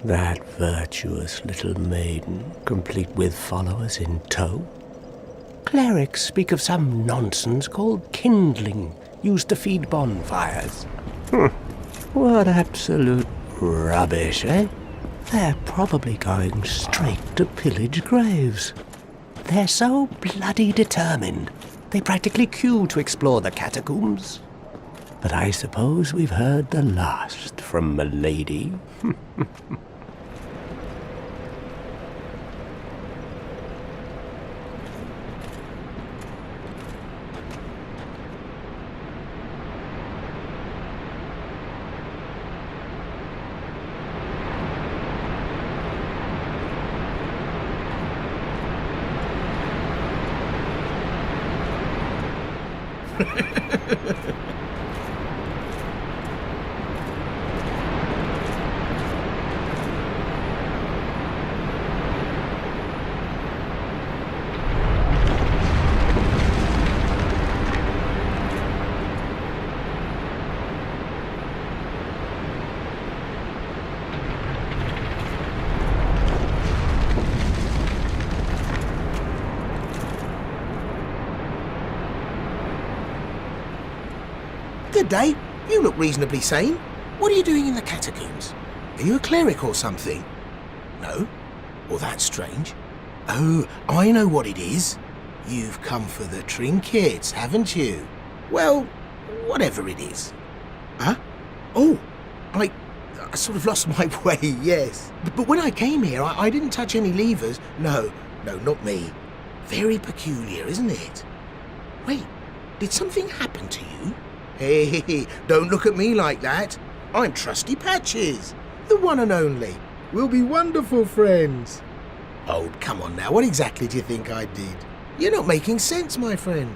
That virtuous little maiden, complete with followers in tow? Clerics speak of some nonsense called kindling, used to feed bonfires. What absolute rubbish, eh? They're probably going straight to pillage graves. They're so bloody determined, they practically queue to explore the catacombs. But I suppose we've heard the last from Milady. Good day. You look reasonably sane. What are you doing in the catacombs? Are you a cleric or something? No? Well, that's strange. Oh, I know what it is. You've come for the trinkets, haven't you? Well, whatever it is. Huh? Oh, I sort of lost my way, yes. But when I came here, I didn't touch any levers. No, not me. Very peculiar, isn't it? Wait, did something happen to you? Hey, don't look at me like that. I'm Trusty Patches, the one and only. We'll be wonderful friends. Oh, come on now, what exactly do you think I did? You're not making sense, my friend.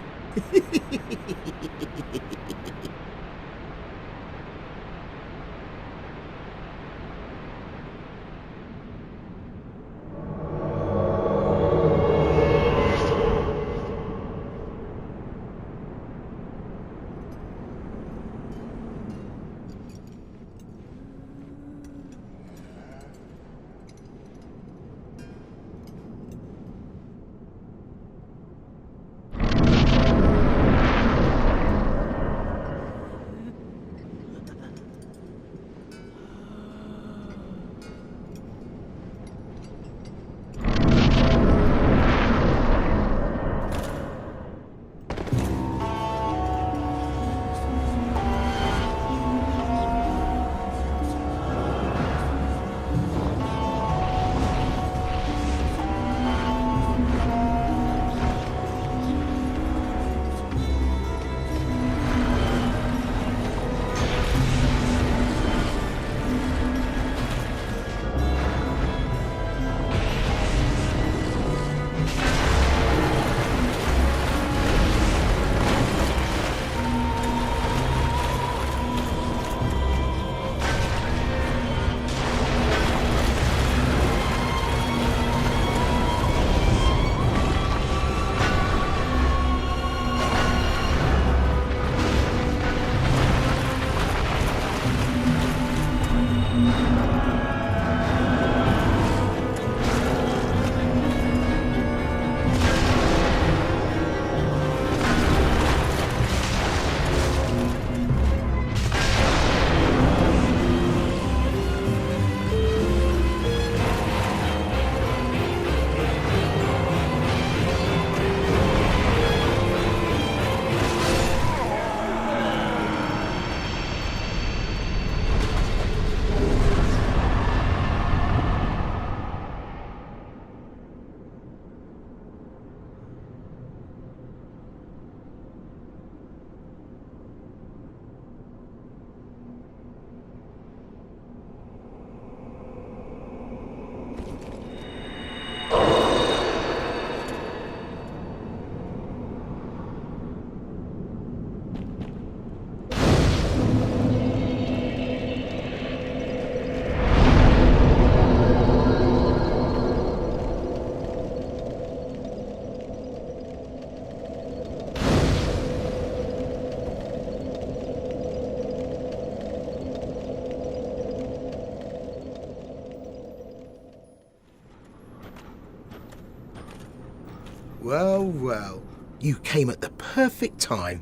Well, well, you came at the perfect time.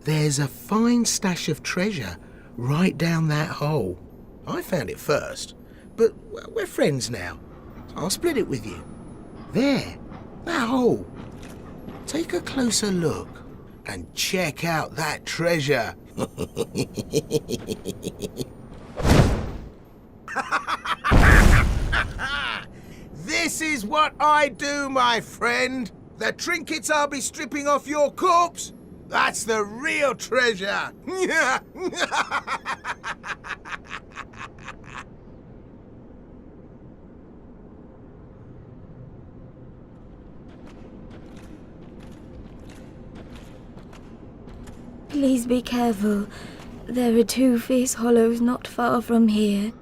There's a fine stash of treasure right down that hole. I found it first, but we're friends now. I'll split it with you. There, that hole. Take a closer look and check out that treasure. This is what I do, my friend. The trinkets I'll be stripping off your corpse, that's the real treasure. Please be careful. There are 2 fierce hollows not far from here.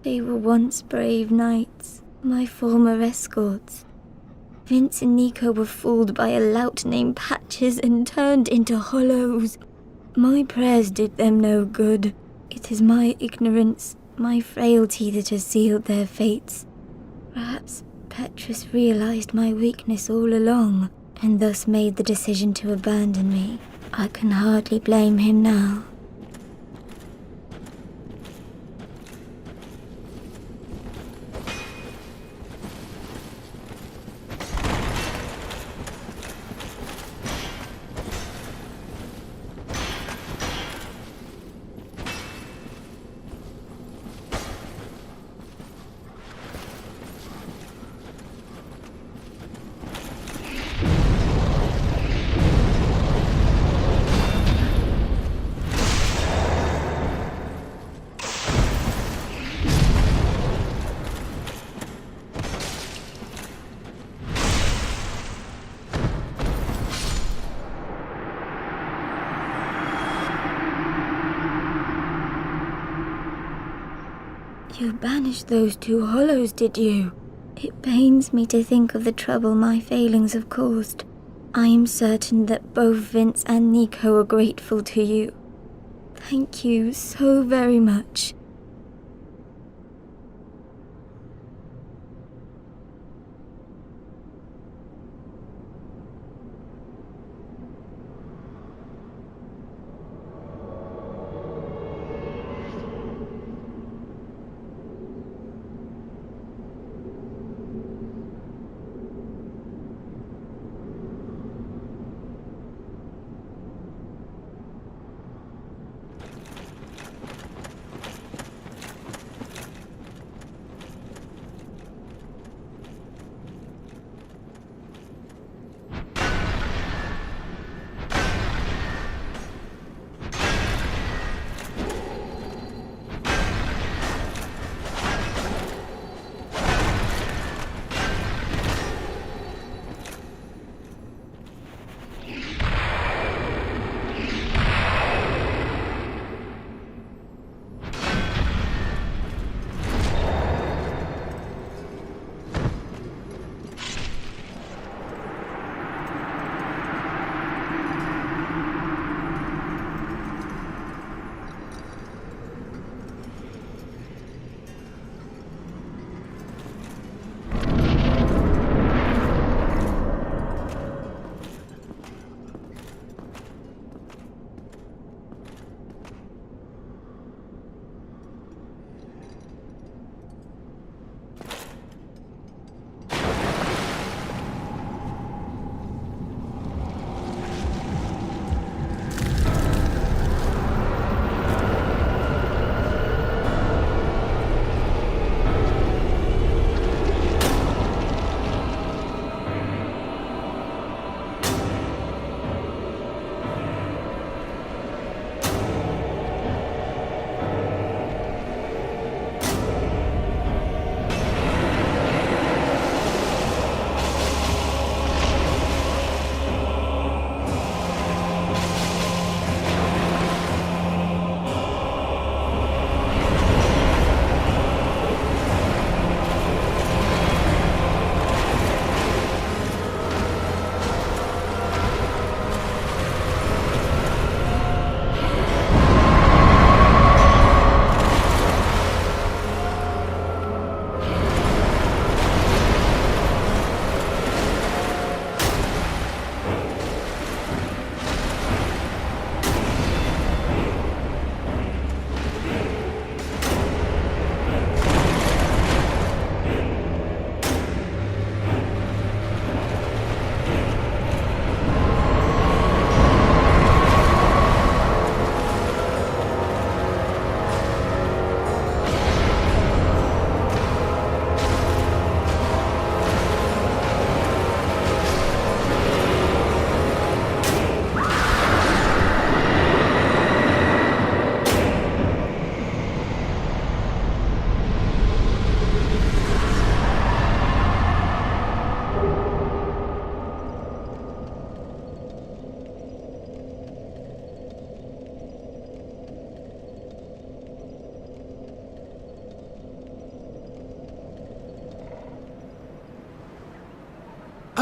They were once brave knights, my former escorts. Vince and Nico were fooled by a lout named Patches and turned into hollows. My prayers did them no good. It is my ignorance, my frailty that has sealed their fates. Perhaps Petrus realized my weakness all along, and thus made the decision to abandon me. I can hardly blame him now. You banished those two hollows, did you? It pains me to think of the trouble my failings have caused. I am certain that both Vince and Nico are grateful to you. Thank you so very much.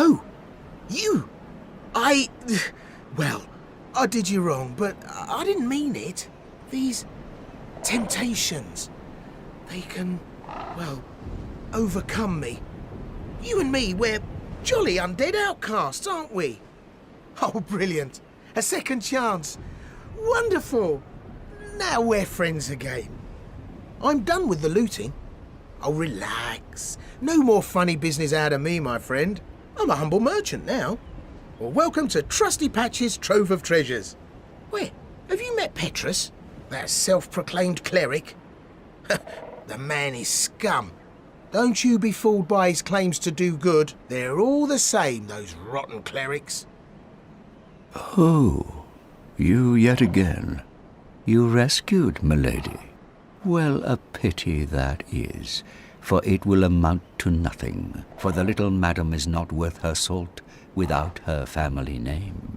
Oh, you! Well, I did you wrong, but I didn't mean it. These temptations, they can, well, overcome me. You and me, we're jolly undead outcasts, aren't we? Oh, brilliant. A second chance. Wonderful. Now we're friends again. I'm done with the looting. Oh, relax. No more funny business out of me, my friend. I'm a humble merchant now. Well, welcome to Trusty Patch's Trove of Treasures. Where? Have you met Petrus? That self-proclaimed cleric? The man is scum. Don't you be fooled by his claims to do good. They're all the same, those rotten clerics. Oh, you yet again. You rescued milady. Well, a pity that is, for it will amount to nothing, for the little madam is not worth her salt without her family name.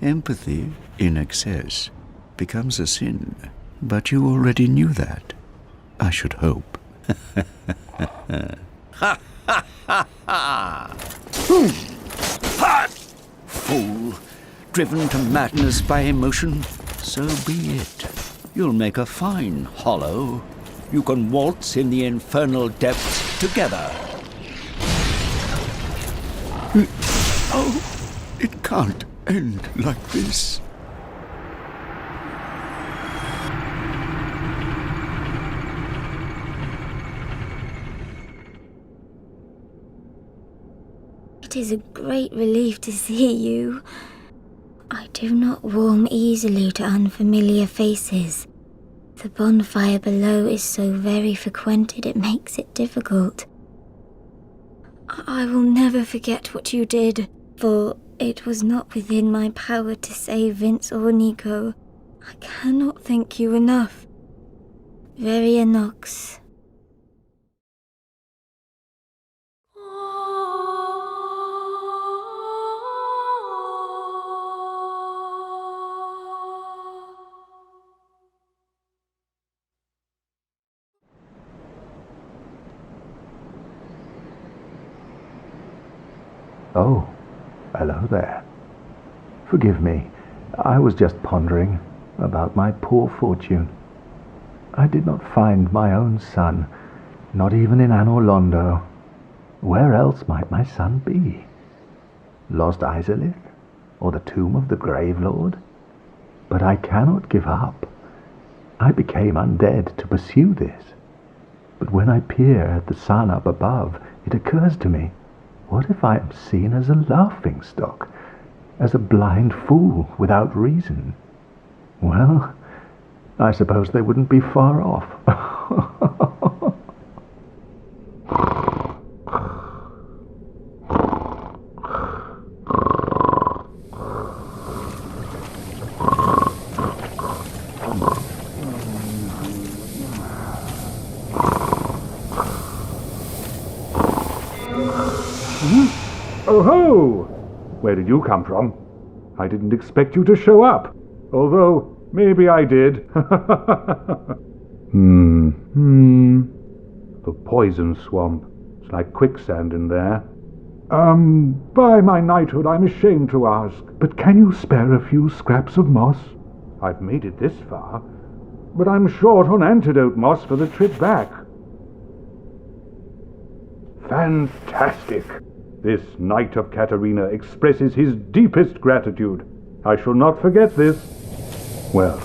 Empathy in excess becomes a sin, but you already knew that. I should hope. Ha ha ha ha! Fool! Driven to madness by emotion? So be it. You'll make a fine hollow. You can waltz in the infernal depths together. Oh, it can't end like this. It is a great relief to see you. I do not warm easily to unfamiliar faces. The bonfire below is so very frequented it makes it difficult. I will never forget what you did, for it was not within my power to save Vince or Nico. I cannot thank you enough. Veria Nox. Oh, hello there. Forgive me, I was just pondering about my poor fortune. I did not find my own son, not even in Anor Londo. Where else might my son be? Lost Izalith? Or the tomb of the Grave Lord? But I cannot give up. I became undead to pursue this. But when I peer at the sun up above, it occurs to me, what if I am seen as a laughingstock, as a blind fool without reason? Well, I suppose they wouldn't be far off. Oh ho! Where did you come from? I didn't expect you to show up. Although, maybe I did. The poison swamp. It's like quicksand in there. By my knighthood, I'm ashamed to ask, but can you spare a few scraps of moss? I've made it this far, but I'm short on antidote moss for the trip back. Fantastic! This Knight of Katarina expresses his deepest gratitude. I shall not forget this. Well,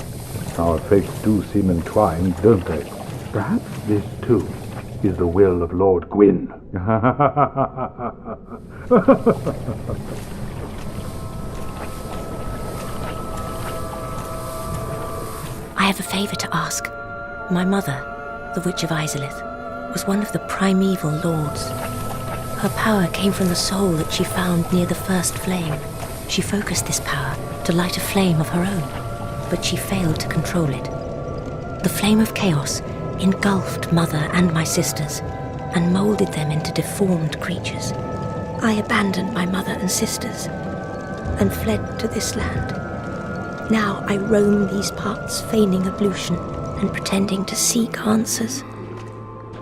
our fates do seem entwined, don't they? Perhaps this, too, is the will of Lord Gwyn. I have a favor to ask. My mother, the Witch of Izalith, was one of the primeval lords. Her power came from the soul that she found near the first flame. She focused this power to light a flame of her own, but she failed to control it. The flame of chaos engulfed Mother and my sisters and molded them into deformed creatures. I abandoned my mother and sisters and fled to this land. Now I roam these parts, feigning ablution and pretending to seek answers.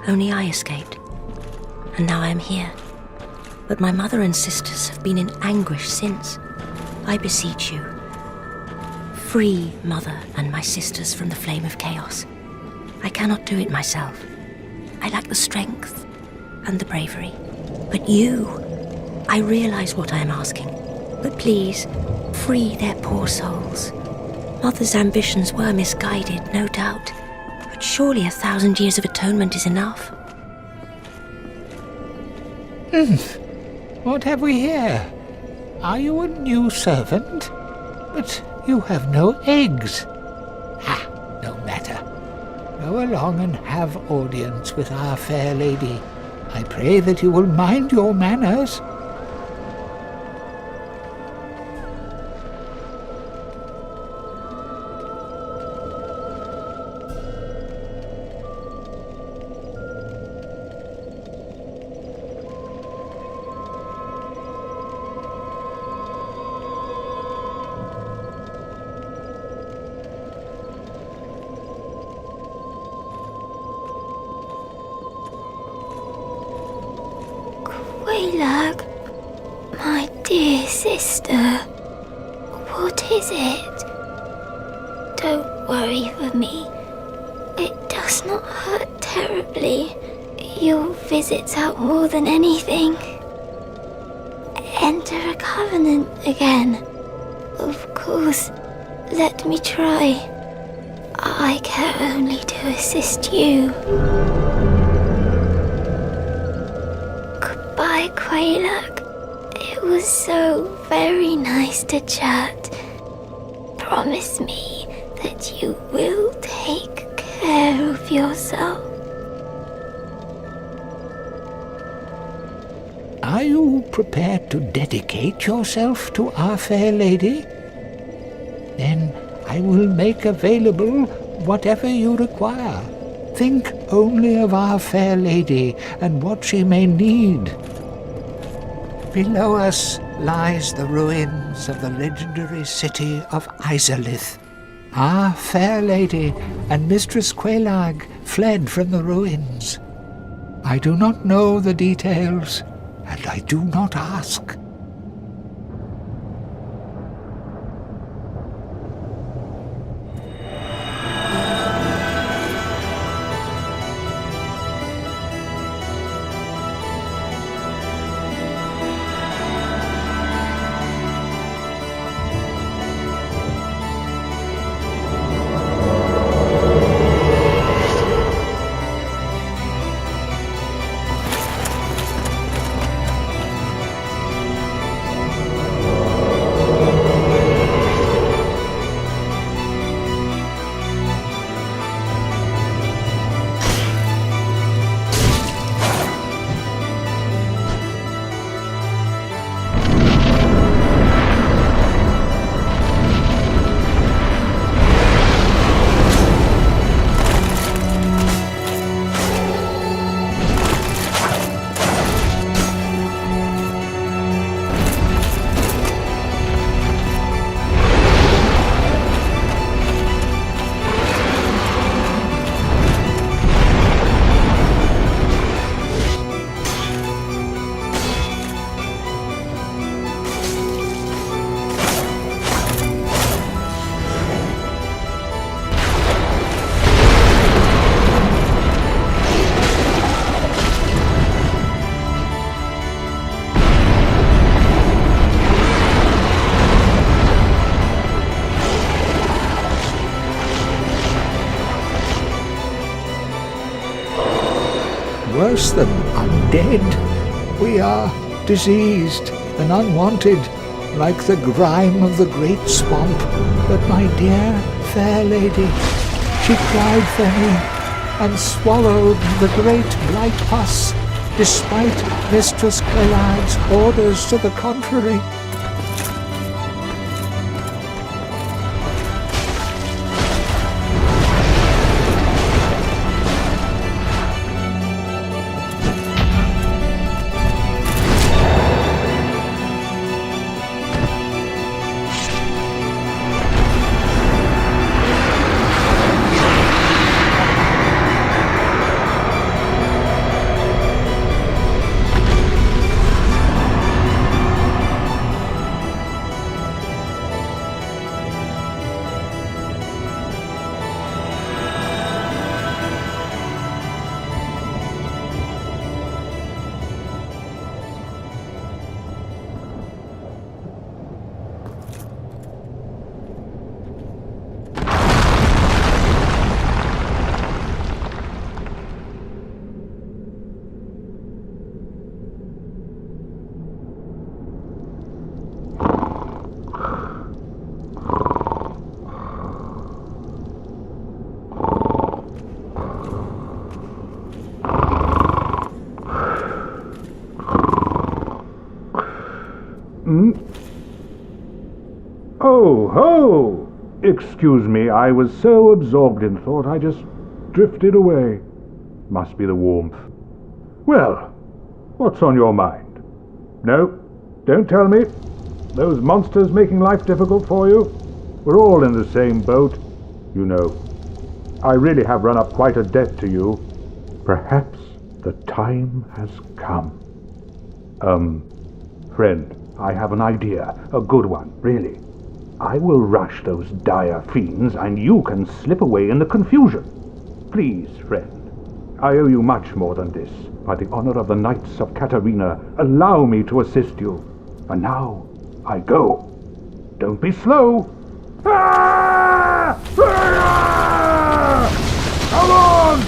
Only I escaped, and now I am here. But my mother and sisters have been in anguish since. I beseech you, free Mother and my sisters from the flame of chaos. I cannot do it myself. I lack the strength and the bravery. But you, I realize what I am asking. But please, free their poor souls. Mother's ambitions were misguided, no doubt. But surely 1,000 years of atonement is enough. What have we here? Are you a new servant? But you have no eggs. No matter. Go along and have audience with our fair lady. I pray that you will mind your manners. Quelaag, my dear sister, what is it? Don't worry for me. It does not hurt terribly. Your visits out more than anything. Enter a covenant again. Of course, let me try. I care only to assist you. Goodbye, Quelaag. It was so very nice to chat. Promise me that you will take care of yourself. Are you prepared to dedicate yourself to Our Fair Lady? Then I will make available whatever you require. Think only of Our Fair Lady and what she may need. Below us lies the ruins of the legendary city of Izalith. Our Fair Lady and Mistress Quelaag fled from the ruins. I do not know the details, and I do not ask. Worse than undead, we are diseased and unwanted, like the grime of the great swamp. But my dear fair lady, she cried for me and swallowed the great blight pus, despite Mistress Quelaag's orders to the contrary. Oh, ho! Excuse me, I was so absorbed in thought I just drifted away. Must be the warmth. Well, what's on your mind? No, don't tell me. Those monsters making life difficult for you? We're all in the same boat, you know. I really have run up quite a debt to you. Perhaps the time has come. Friend, I have an idea. A good one, really. I will rush those dire fiends, and you can slip away in the confusion. Please, friend. I owe you much more than this. By the honor of the Knights of Katarina, allow me to assist you. And now, I go. Don't be slow. Ah! Ah! Come on!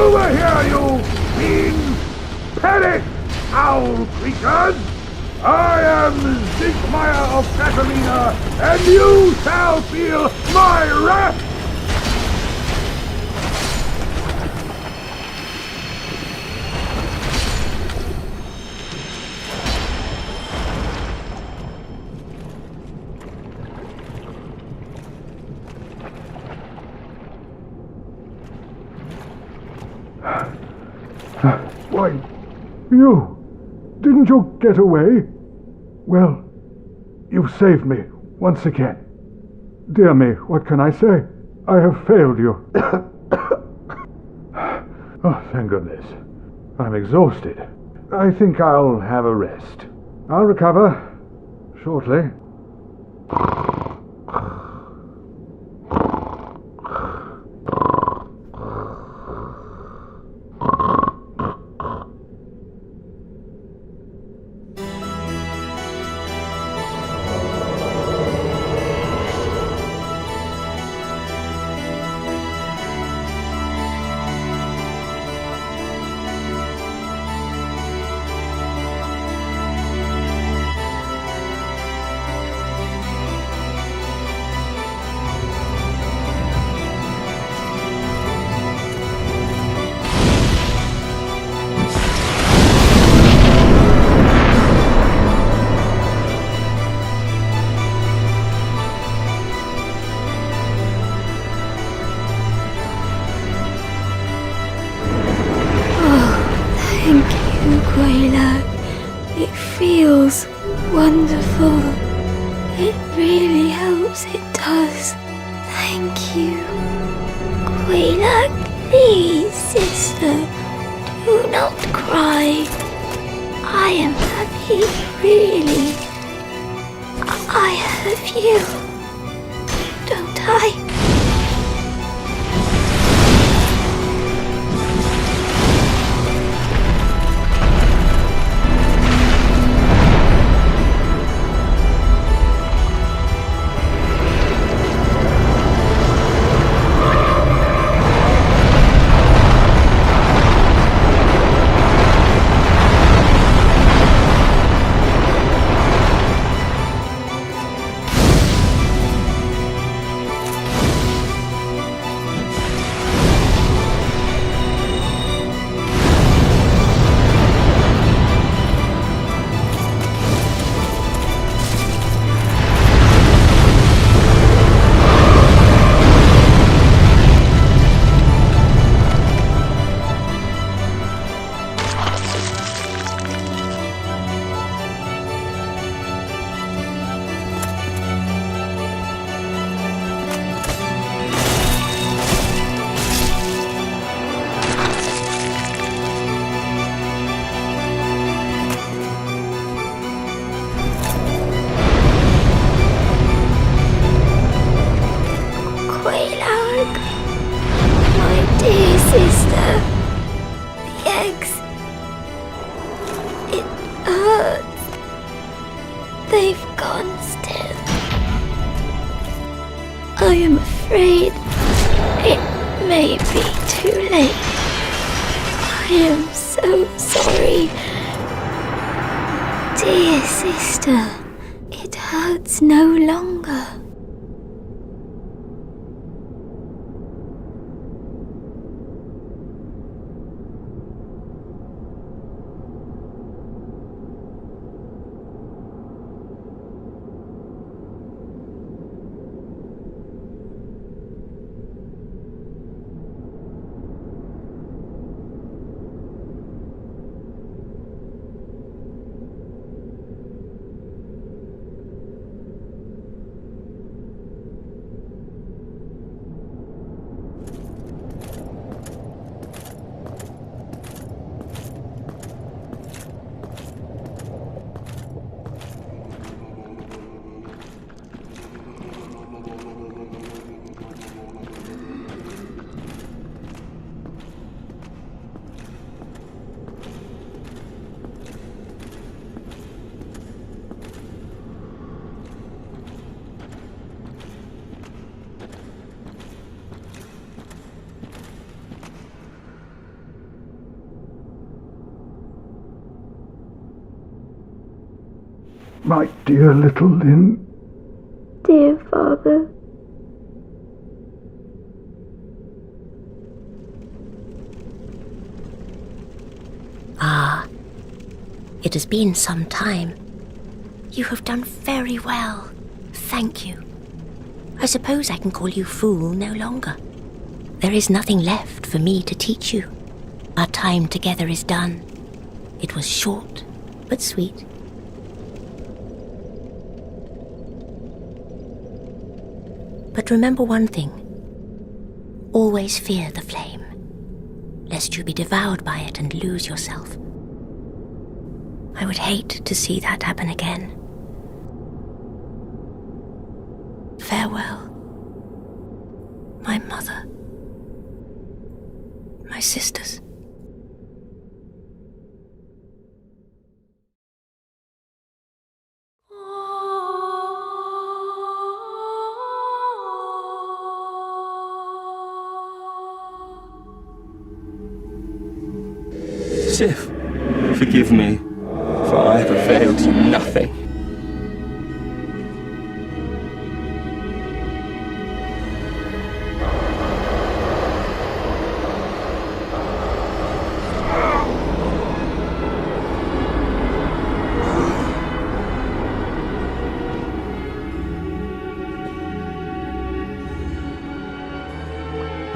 Over here, you fiends! Perish, foul creatures! I am Siegmeyer of Katarina, and you shall feel my wrath! Why, you! Didn't you get away? Well, you've saved me once again. Dear me, what can I say? I have failed you. Oh, thank goodness. I'm exhausted. I think I'll have a rest. I'll recover shortly. It feels wonderful. It really helps, it does. Thank you. Quayla, please, sister, do not cry. I am happy, really. I have you, don't I? I am afraid it may be too late. I am so sorry. Dear sister, it hurts no longer. My dear little Lynn. Dear Father. Ah, it has been some time. You have done very well. Thank you. I suppose I can call you fool no longer. There is nothing left for me to teach you. Our time together is done. It was short, but sweet. But remember one thing. Always fear the flame, lest you be devoured by it and lose yourself. I would hate to see that happen again. Farewell, my mother, my sisters. Sif, forgive me, for I have availed you nothing.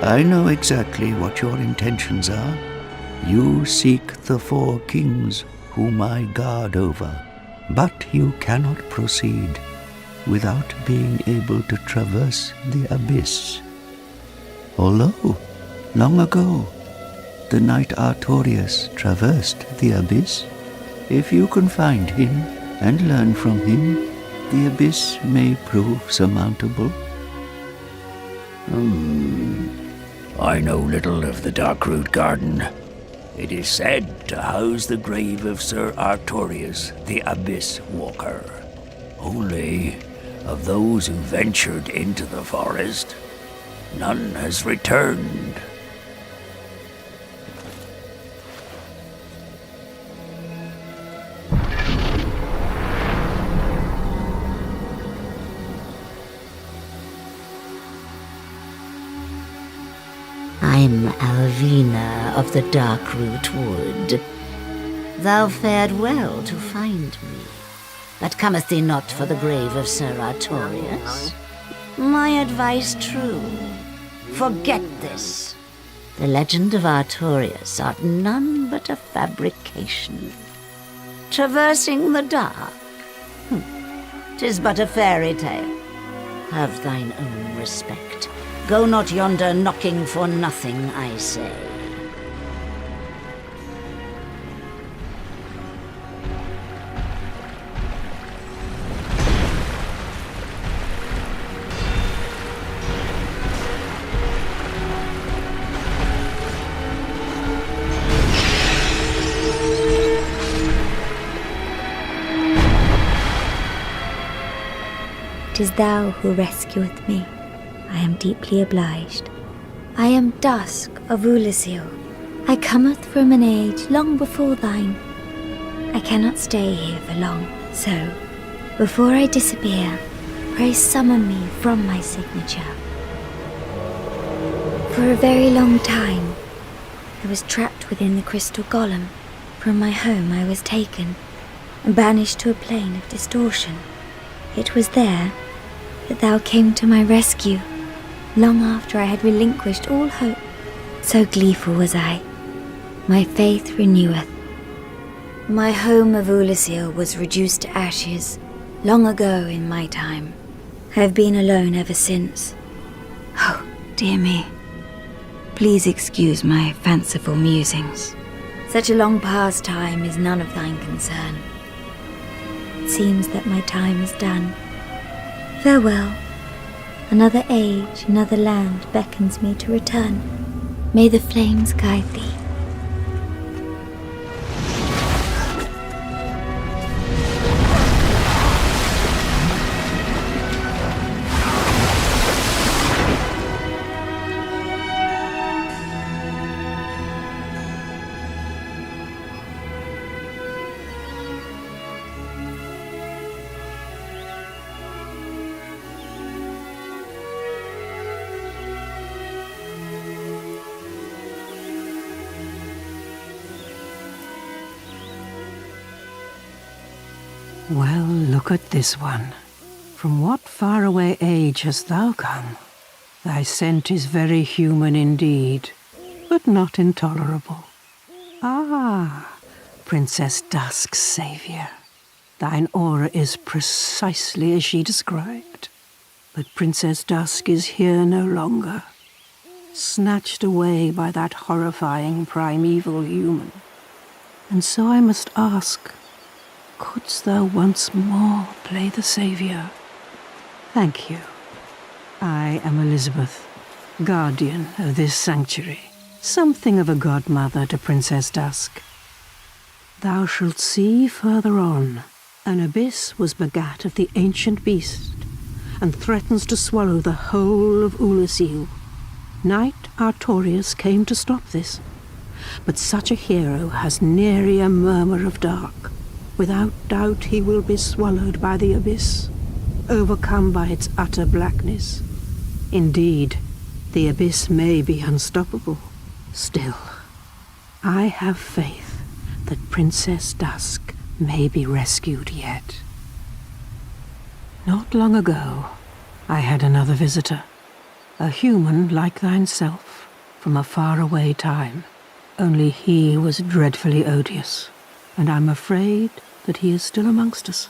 I know exactly what your intentions are. You seek the 4 kings whom I guard over, but you cannot proceed without being able to traverse the abyss. Although, long ago, the knight Artorius traversed the abyss, if you can find him and learn from him, the abyss may prove surmountable. I know little of the Darkroot Garden. It is said to house the grave of Sir Artorius, the Abyss Walker. Only, of those who ventured into the forest, none has returned. I'm Alvina of the Darkroot Wood. Thou fared well to find me, but cometh thee not for the grave of Sir Artorius? My advice true. Forget this. The legend of Artorius art none but a fabrication. Traversing the dark? 'Tis but a fairy tale. Have thine own respect. Go not yonder knocking for nothing, I say. It is thou who rescueth me. I am deeply obliged. I am Dusk of Ulyssil. I cometh from an age long before thine. I cannot stay here for long, so, before I disappear, pray summon me from my signature. For a very long time, I was trapped within the crystal golem. From my home I was taken and banished to a plane of distortion. It was there that thou came to my rescue, long after I had relinquished all hope. So gleeful was I. My faith reneweth. My home of Ulyssil was reduced to ashes long ago in my time. I have been alone ever since. Oh, dear me. Please excuse my fanciful musings. Such a long past time is none of thine concern. It seems that my time is done. Farewell. Another age, another land beckons me to return. May the flames guide thee. Well, look at this one. From what faraway age hast thou come? Thy scent is very human indeed, but not intolerable. Ah, Princess Dusk's saviour. Thine aura is precisely as she described. But Princess Dusk is here no longer, snatched away by that horrifying primeval human. And so I must ask, couldst thou once more play the saviour? Thank you. I am Elizabeth, guardian of this sanctuary, something of a godmother to Princess Dusk. Thou shalt see further on, an abyss was begat of the ancient beast, and threatens to swallow the whole of Ulasil. Knight Artorius came to stop this, but such a hero has nary a murmur of dark. Without doubt he will be swallowed by the abyss, overcome by its utter blackness. Indeed, the abyss may be unstoppable. Still, I have faith that Princess Dusk may be rescued yet. Not long ago, I had another visitor, a human like thyself, from a faraway time. Only he was dreadfully odious, and I'm afraid that he is still amongst us.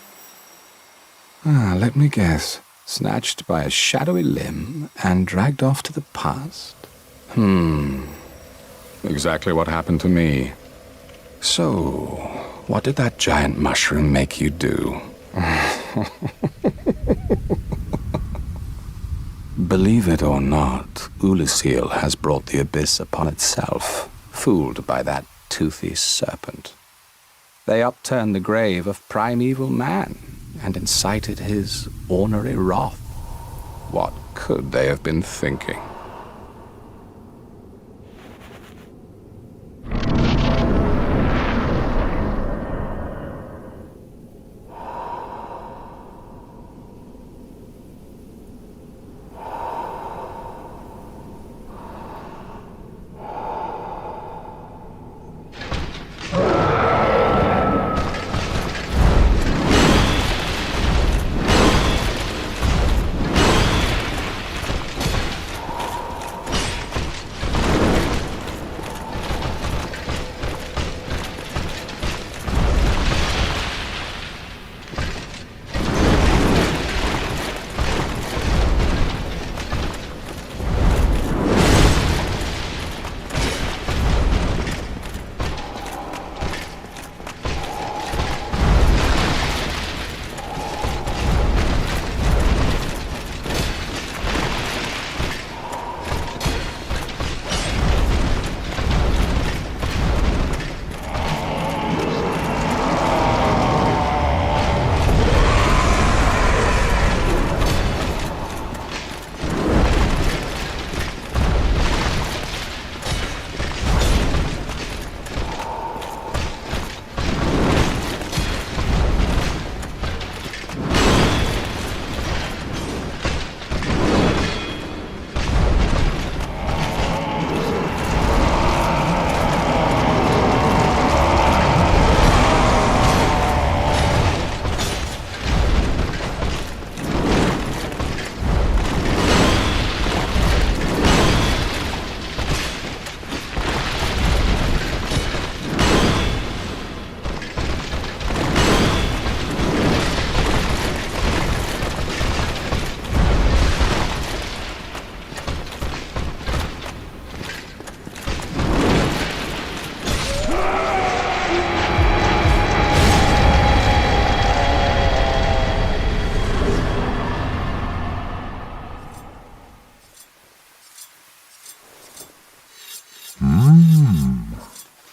Let me guess. Snatched by a shadowy limb and dragged off to the past? Exactly what happened to me. So, what did that giant mushroom make you do? Believe it or not, Ulasil has brought the abyss upon itself, fooled by that toothy serpent. They upturned the grave of primeval man and incited his ornery wrath. What could they have been thinking?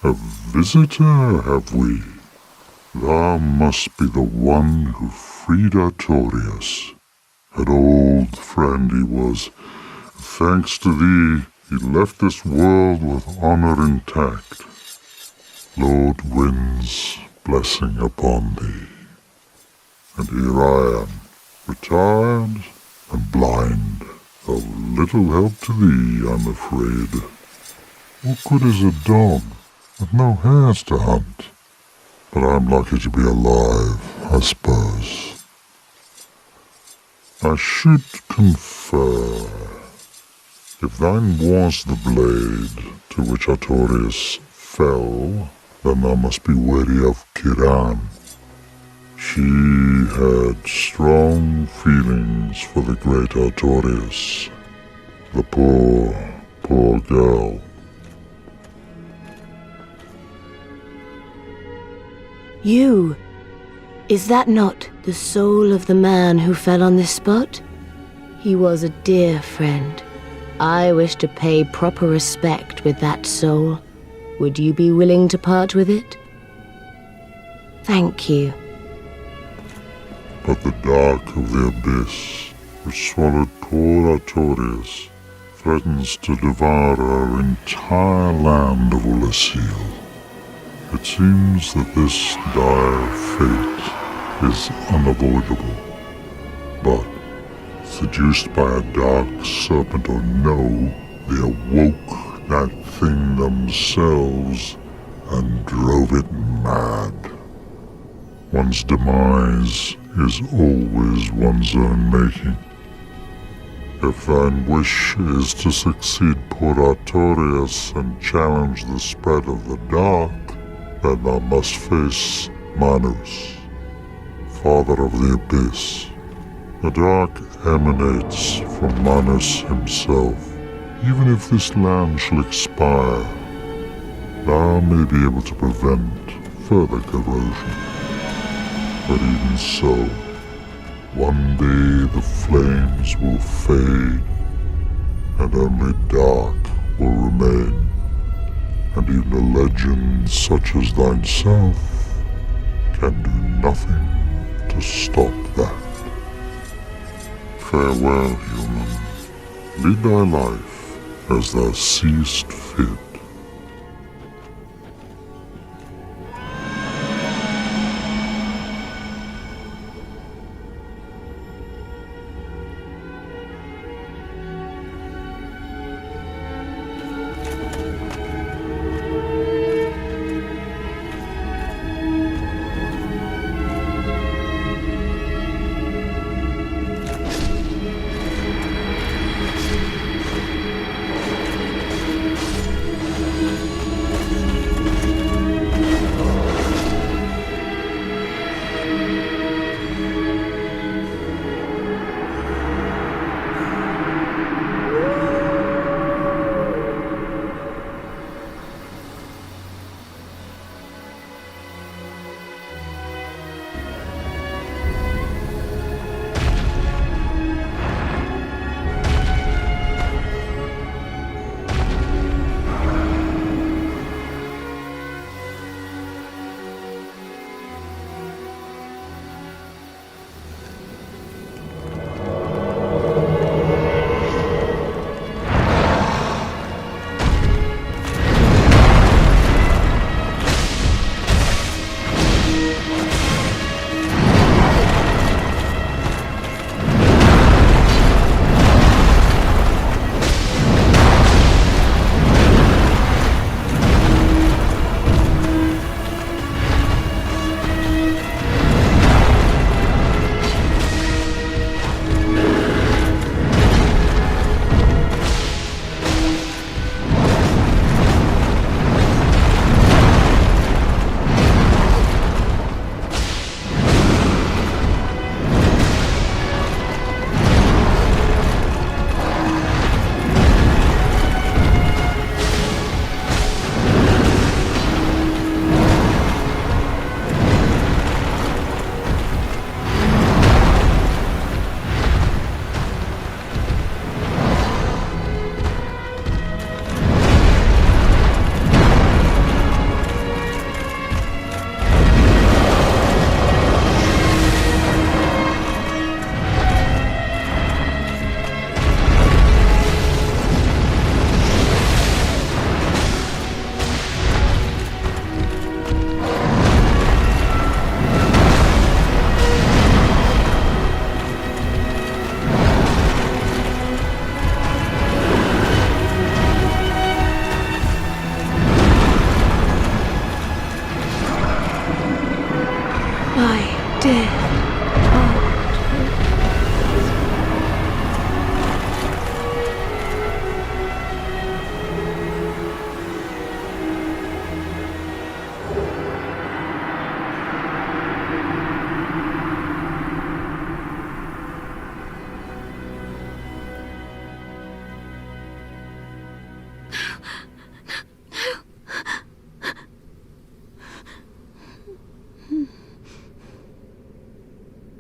A visitor, have we? Thou must be the one who freed Artorius. An old friend he was. Thanks to thee, he left this world with honor intact. Lord Wind's blessing upon thee. And here I am, retired and blind. Of little help to thee, I'm afraid. What good is a dog with no hares to hunt? But I'm lucky to be alive, I suppose. I should confer, if thine was the blade to which Artorius fell, then thou must be wary of Kiran. She had strong feelings for the great Artorius. The poor, poor girl. You! Is that not the soul of the man who fell on this spot? He was a dear friend. I wish to pay proper respect with that soul. Would you be willing to part with it? Thank you. But the dark of the abyss, which swallowed poor Artorius, threatens to devour our entire land of Ulasil. It seems that this dire fate is unavoidable. But, seduced by a dark serpent or no, they awoke that thing themselves and drove it mad. One's demise is always one's own making. If thine wish is to succeed poor Artorius and challenge the spread of the dark, then thou must face Manus, father of the abyss. The dark emanates from Manus himself. Even if this land shall expire, thou may be able to prevent further corrosion. But even so, one day the flames will fade, and only dark will remain, and even a legend such as thyself can do nothing to stop that. Farewell, human. Lead thy life as thou seest fit.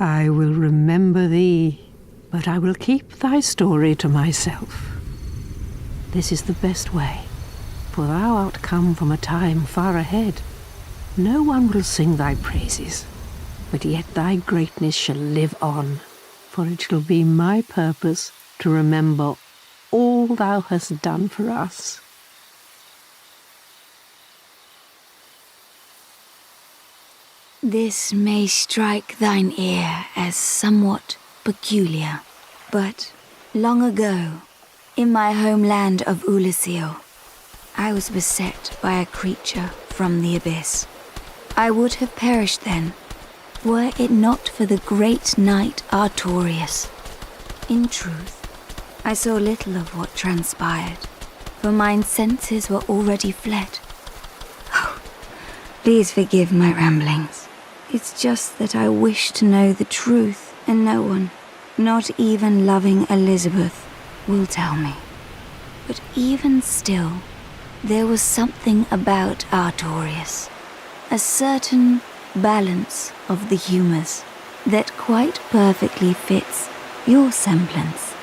I will remember thee, but I will keep thy story to myself. This is the best way, for thou art come from a time far ahead. No one will sing thy praises, but yet thy greatness shall live on, for it shall be my purpose to remember all thou hast done for us. This may strike thine ear as somewhat peculiar, but long ago, in my homeland of Ulyssil, I was beset by a creature from the abyss. I would have perished then, were it not for the great knight Artorius. In truth, I saw little of what transpired, for mine senses were already fled. Oh, please forgive my ramblings. It's just that I wish to know the truth, and no one, not even loving Elizabeth, will tell me. But even still, there was something about Artorius, a certain balance of the humours that quite perfectly fits your semblance.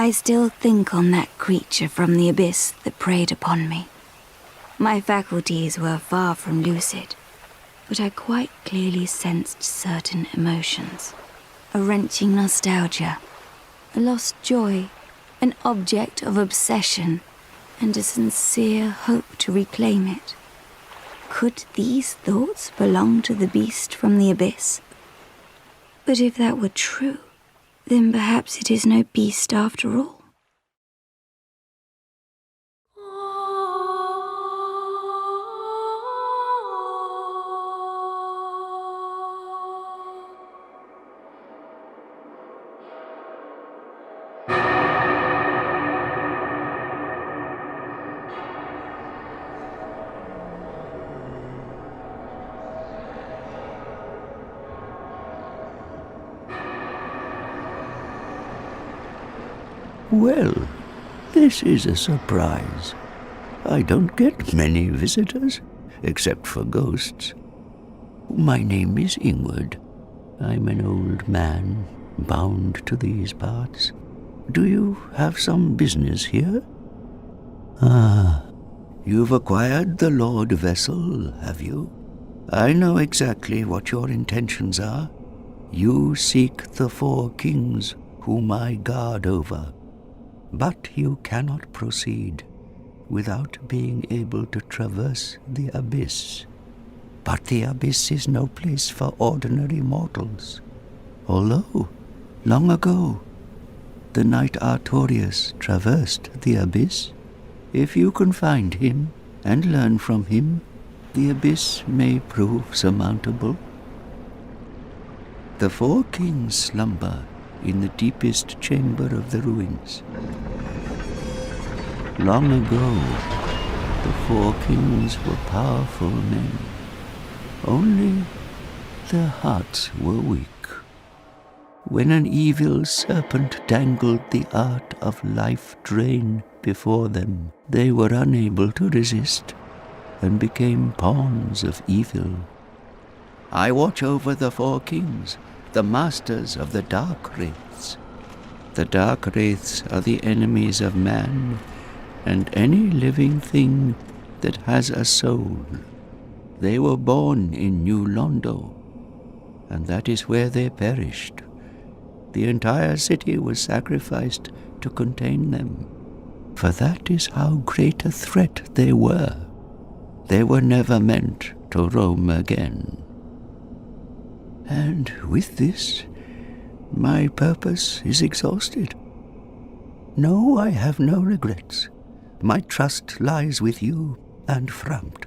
I still think on that creature from the abyss that preyed upon me. My faculties were far from lucid, but I quite clearly sensed certain emotions. A wrenching nostalgia, a lost joy, an object of obsession, and a sincere hope to reclaim it. Could these thoughts belong to the beast from the abyss? But if that were true, then perhaps it is no beast after all. Well, this is a surprise. I don't get many visitors, except for ghosts. My name is Ingward. I'm an old man, bound to these parts. Do you have some business here? Ah, you've acquired the Lord Vessel, have you? I know exactly what your intentions are. You seek the 4 kings whom I guard over. But you cannot proceed without being able to traverse the abyss. But the abyss is no place for ordinary mortals. Although, long ago, the knight Artorius traversed the abyss. If you can find him and learn from him, the abyss may prove surmountable. The 4 kings slumber in the deepest chamber of the ruins. Long ago, the 4 kings were powerful men. Only their hearts were weak. When an evil serpent dangled the art of life drain before them, they were unable to resist and became pawns of evil. I watch over the 4 kings, the masters of the Dark Wraiths. The Dark Wraiths are the enemies of man and any living thing that has a soul. They were born in New Londo, and that is where they perished. The entire city was sacrificed to contain them, for that is how great a threat they were. They were never meant to roam again. And with this, my purpose is exhausted. No, I have no regrets. My trust lies with you and Frampt.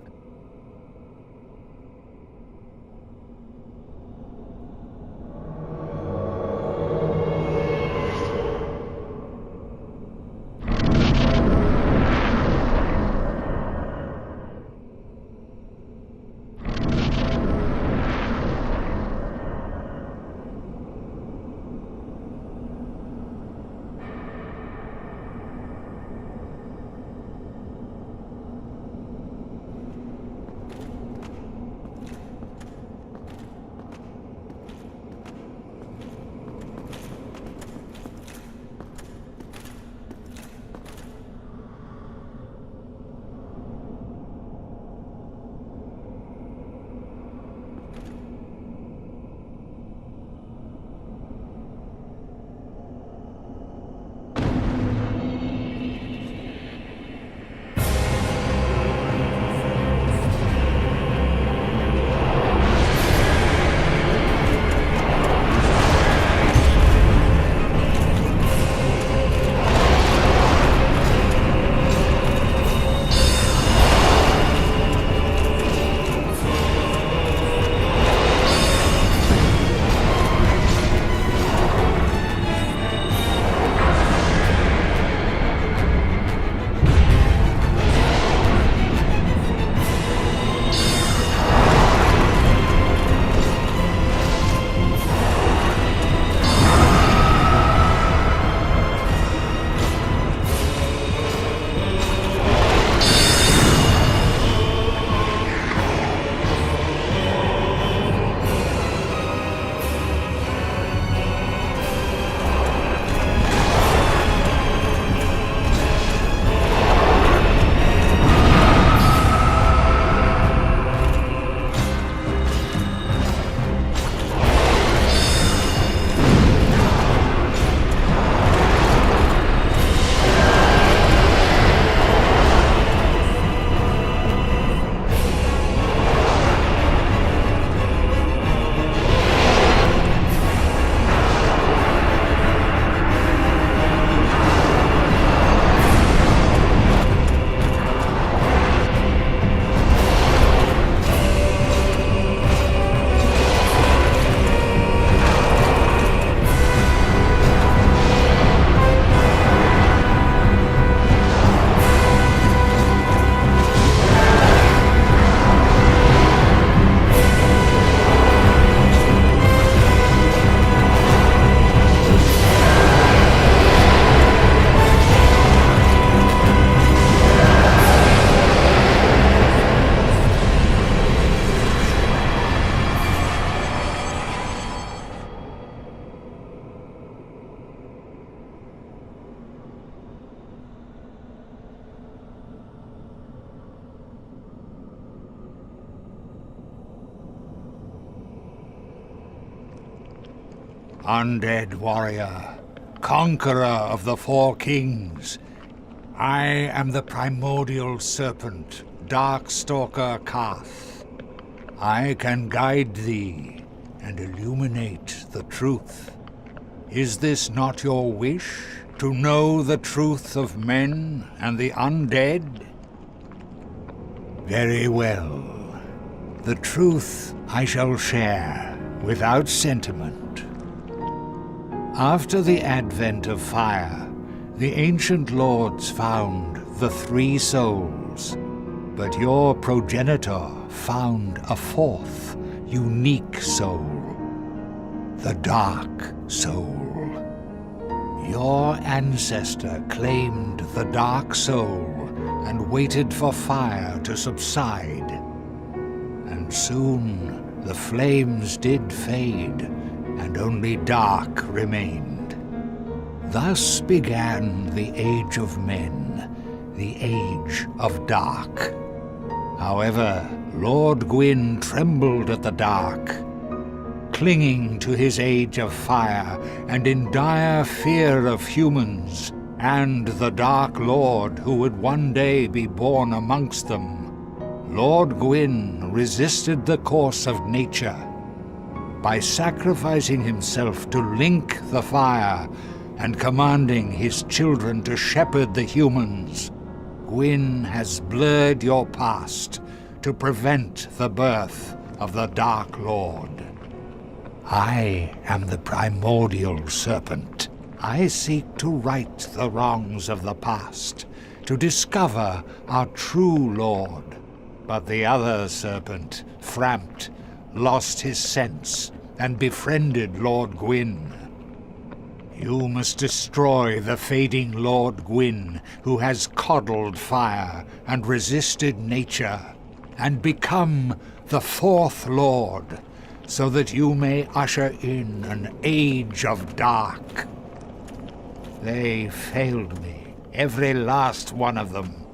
undead warrior, conqueror of the four kings. I am the primordial serpent, Darkstalker Kath. I can guide thee and illuminate the truth. Is this not your wish, to know the truth of men and the undead? Very well. The truth I shall share without sentiment. After the advent of fire, the ancient lords found the three souls, but your progenitor found a fourth, unique soul, the Dark Soul. Your ancestor claimed the Dark Soul and waited for fire to subside. And soon the flames did fade, and only dark remained. Thus began the Age of Men, the Age of Dark. However, Lord Gwyn trembled at the dark, clinging to his Age of Fire and in dire fear of humans and the Dark Lord who would one day be born amongst them. Lord Gwyn resisted the course of nature. By sacrificing himself to link the fire and commanding his children to shepherd the humans, Gwyn has blurred your past to prevent the birth of the Dark Lord. I am the primordial serpent. I seek to right the wrongs of the past, to discover our true Lord. But the other serpent, Frampt, lost his sense and befriended Lord Gwyn. You must destroy the fading Lord Gwyn, who has coddled fire and resisted nature, and become the fourth Lord, so that you may usher in an age of dark. They failed me, every last one of them.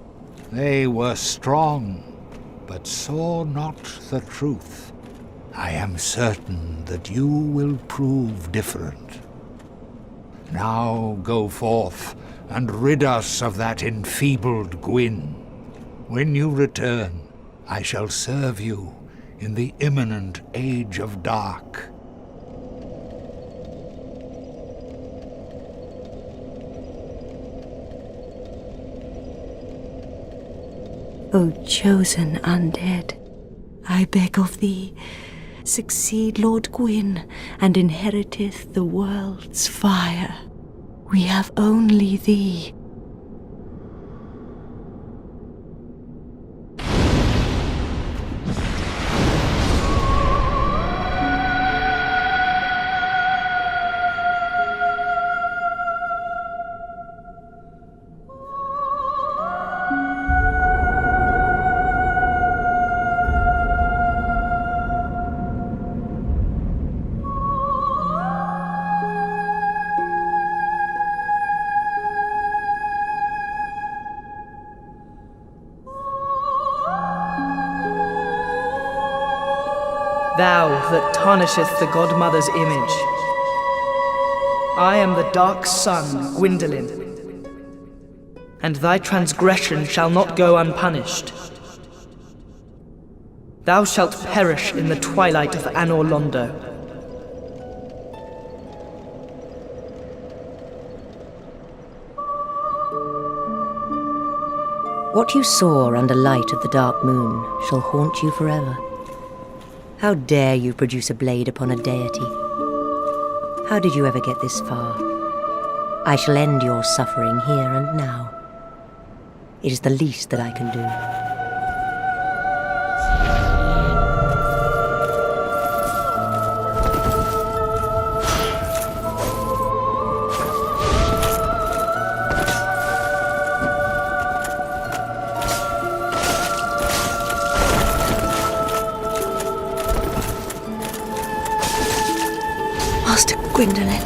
They were strong, but saw not the truth. I am certain that you will prove different. Now go forth and rid us of that enfeebled Gwyn. When you return, I shall serve you in the imminent Age of Dark. O chosen undead, I beg of thee, succeed Lord Gwyn, and inheriteth the world's fire. We have only thee. Thou that tarnisheth the Godmother's image, I am the dark sun, Gwyndolin, and thy transgression shall not go unpunished. Thou shalt perish in the twilight of Anor Londo. What you saw under light of the dark moon shall haunt you forever. How dare you produce a blade upon a deity? How did you ever get this far? I shall end your suffering here and now. It is the least that I can do. Master Gwyndolin.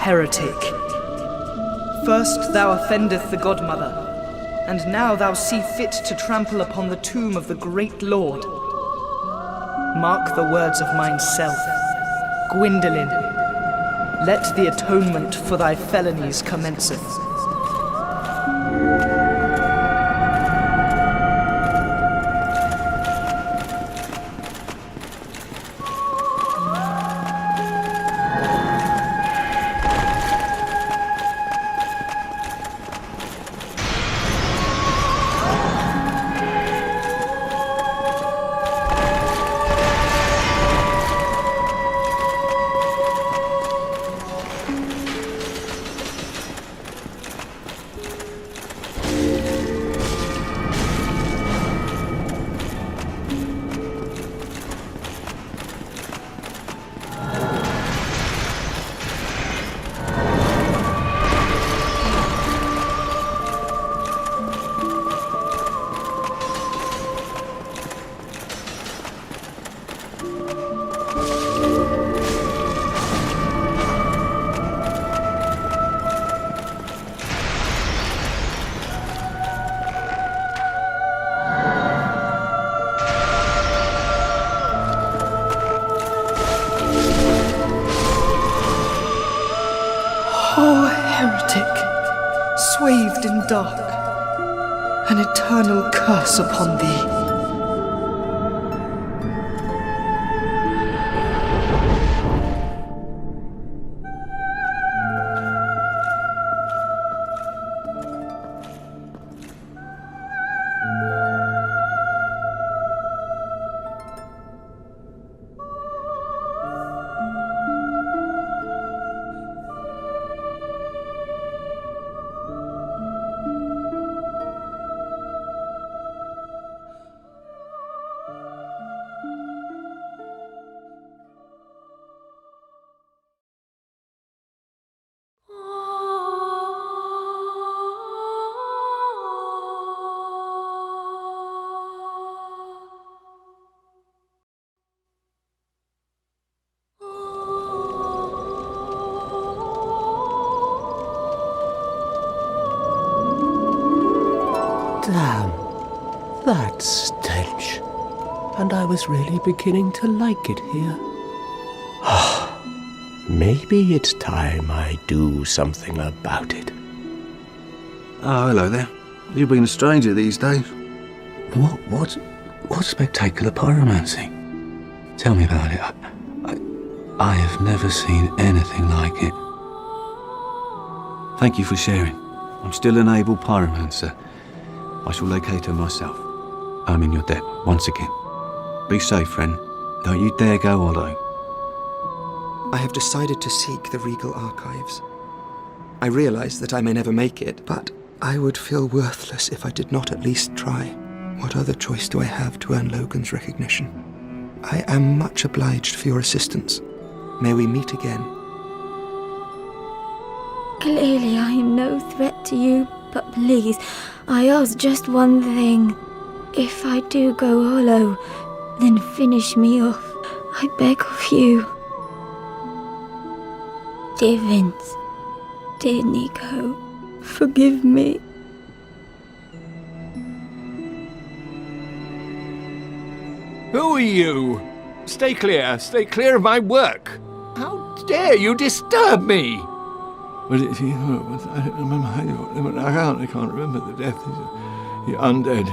heretic! First thou offendeth the Godmother, and now thou see fit to trample upon the tomb of the great Lord. Mark the words of mine self, Gwyndolin. Let the atonement for thy felonies commenceth. Oh, heretic, swathed in dark, an eternal curse upon thee. Damn, that stench. And I was really beginning to like it here. Maybe it's time I do something about it. Oh, hello there. You've been a stranger these days. What's spectacular pyromancy? Tell me about it. I have never seen anything like it. Thank you for sharing. I'm still an able pyromancer. I shall locate her myself. I'm in your debt once again. Be safe, friend. Don't you dare go hollow. I have decided to seek the Regal Archives. I realize that I may never make it, but I would feel worthless if I did not at least try. What other choice do I have to earn Logan's recognition? I am much obliged for your assistance. May we meet again. Clearly I am no threat to you, but please, I ask just one thing. If I do go hollow, then finish me off. I beg of you. Dear Vince, dear Nico, forgive me. Who are you? Stay clear of my work. How dare you disturb me? Was it you? I don't remember. I can't remember the death. You're undead.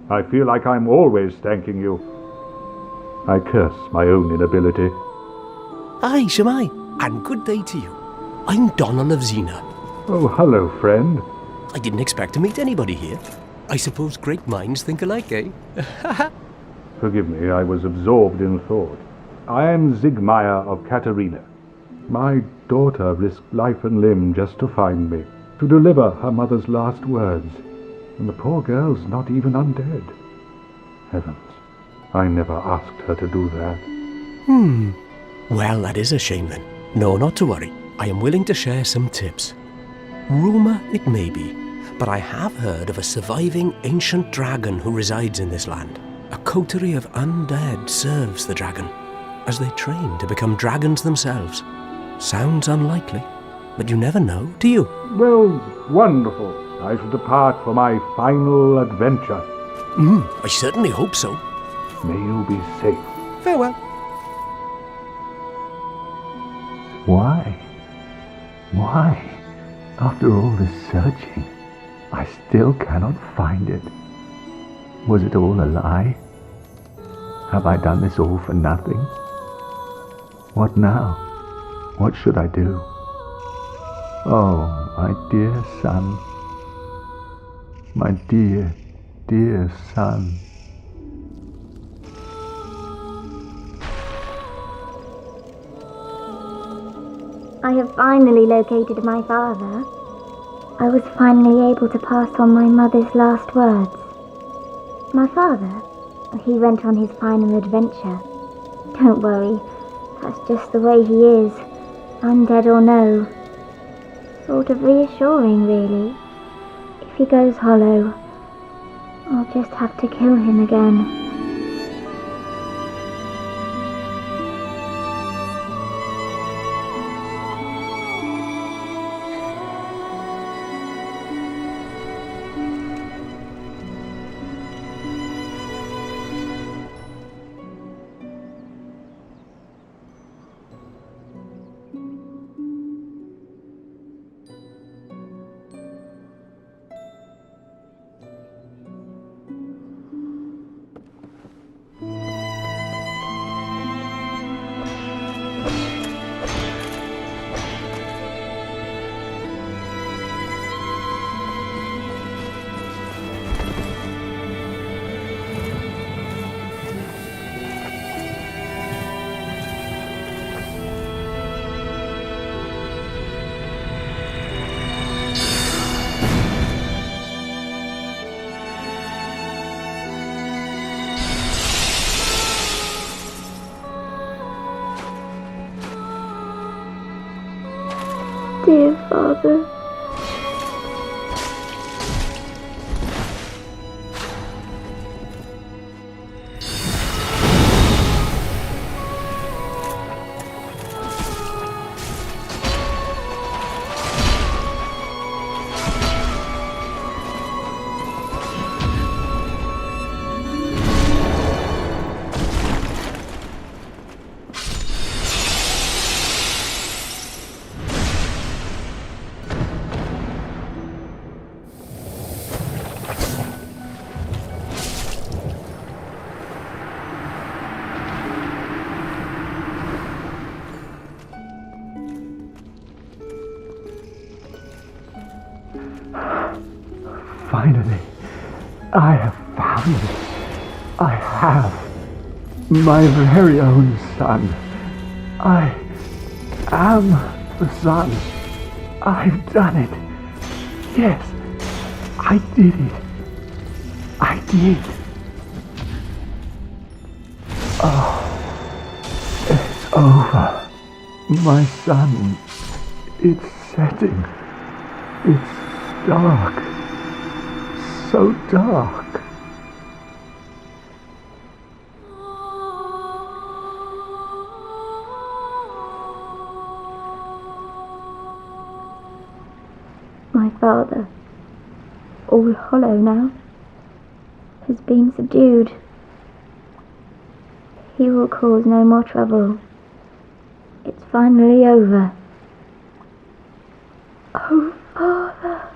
I feel like I'm always thanking you. I curse my own inability. Aye, Shemai, and good day to you. I'm Donald of Xena. Oh, hello, friend. I didn't expect to meet anybody here. I suppose great minds think alike, eh? Forgive me, I was absorbed in thought. I am Zigmire of Katarina. My daughter risked life and limb just to find me, to deliver her mother's last words. And the poor girl's not even undead. Heavens, I never asked her to do that. Well, that is a shame then. No, not to worry. I am willing to share some tips. Rumour it may be, but I have heard of a surviving ancient dragon who resides in this land. A coterie of undead serves the dragon. as they train to become dragons themselves. Sounds unlikely, but you never know, do you? Well, wonderful. I shall depart for my final adventure. I certainly hope so. May you be safe. Farewell. Why? Why? After all this searching, I still cannot find it. Was it all a lie? Have I done this all for nothing? What now? What should I do? Oh, my dear son. My dear, dear son. I have finally located my father. I was finally able to pass on my mother's last words. My father, he went on his final adventure. Don't worry, that's just the way he is, undead or no. Sort of reassuring, really. If he goes hollow, I'll just have to kill him again. Dear Father. Finally, I have found it. I have. My very own son. I am the son. I've done it. Yes, I did it. I did. Oh, it's over. My son, it's setting. It's dark. So dark. My father, all hollow now, has been subdued. He will cause no more trouble. It's finally over. Oh, Father.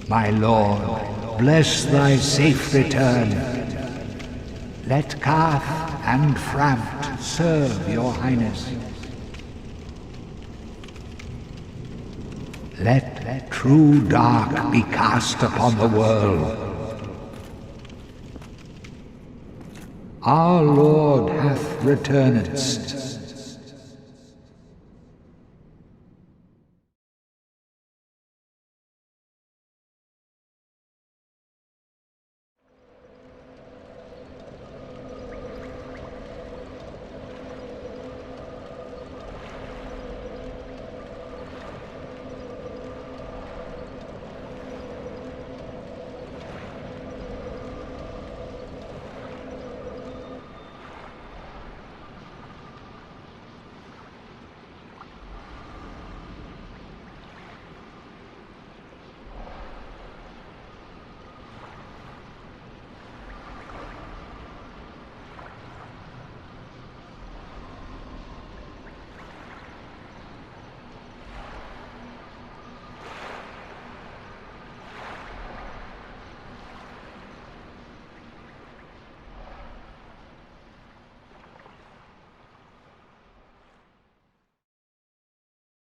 My lord, bless thy safe return. Let Carth and Frampt serve your highness. Let true dark be cast upon the world. Our Lord hath returnedst.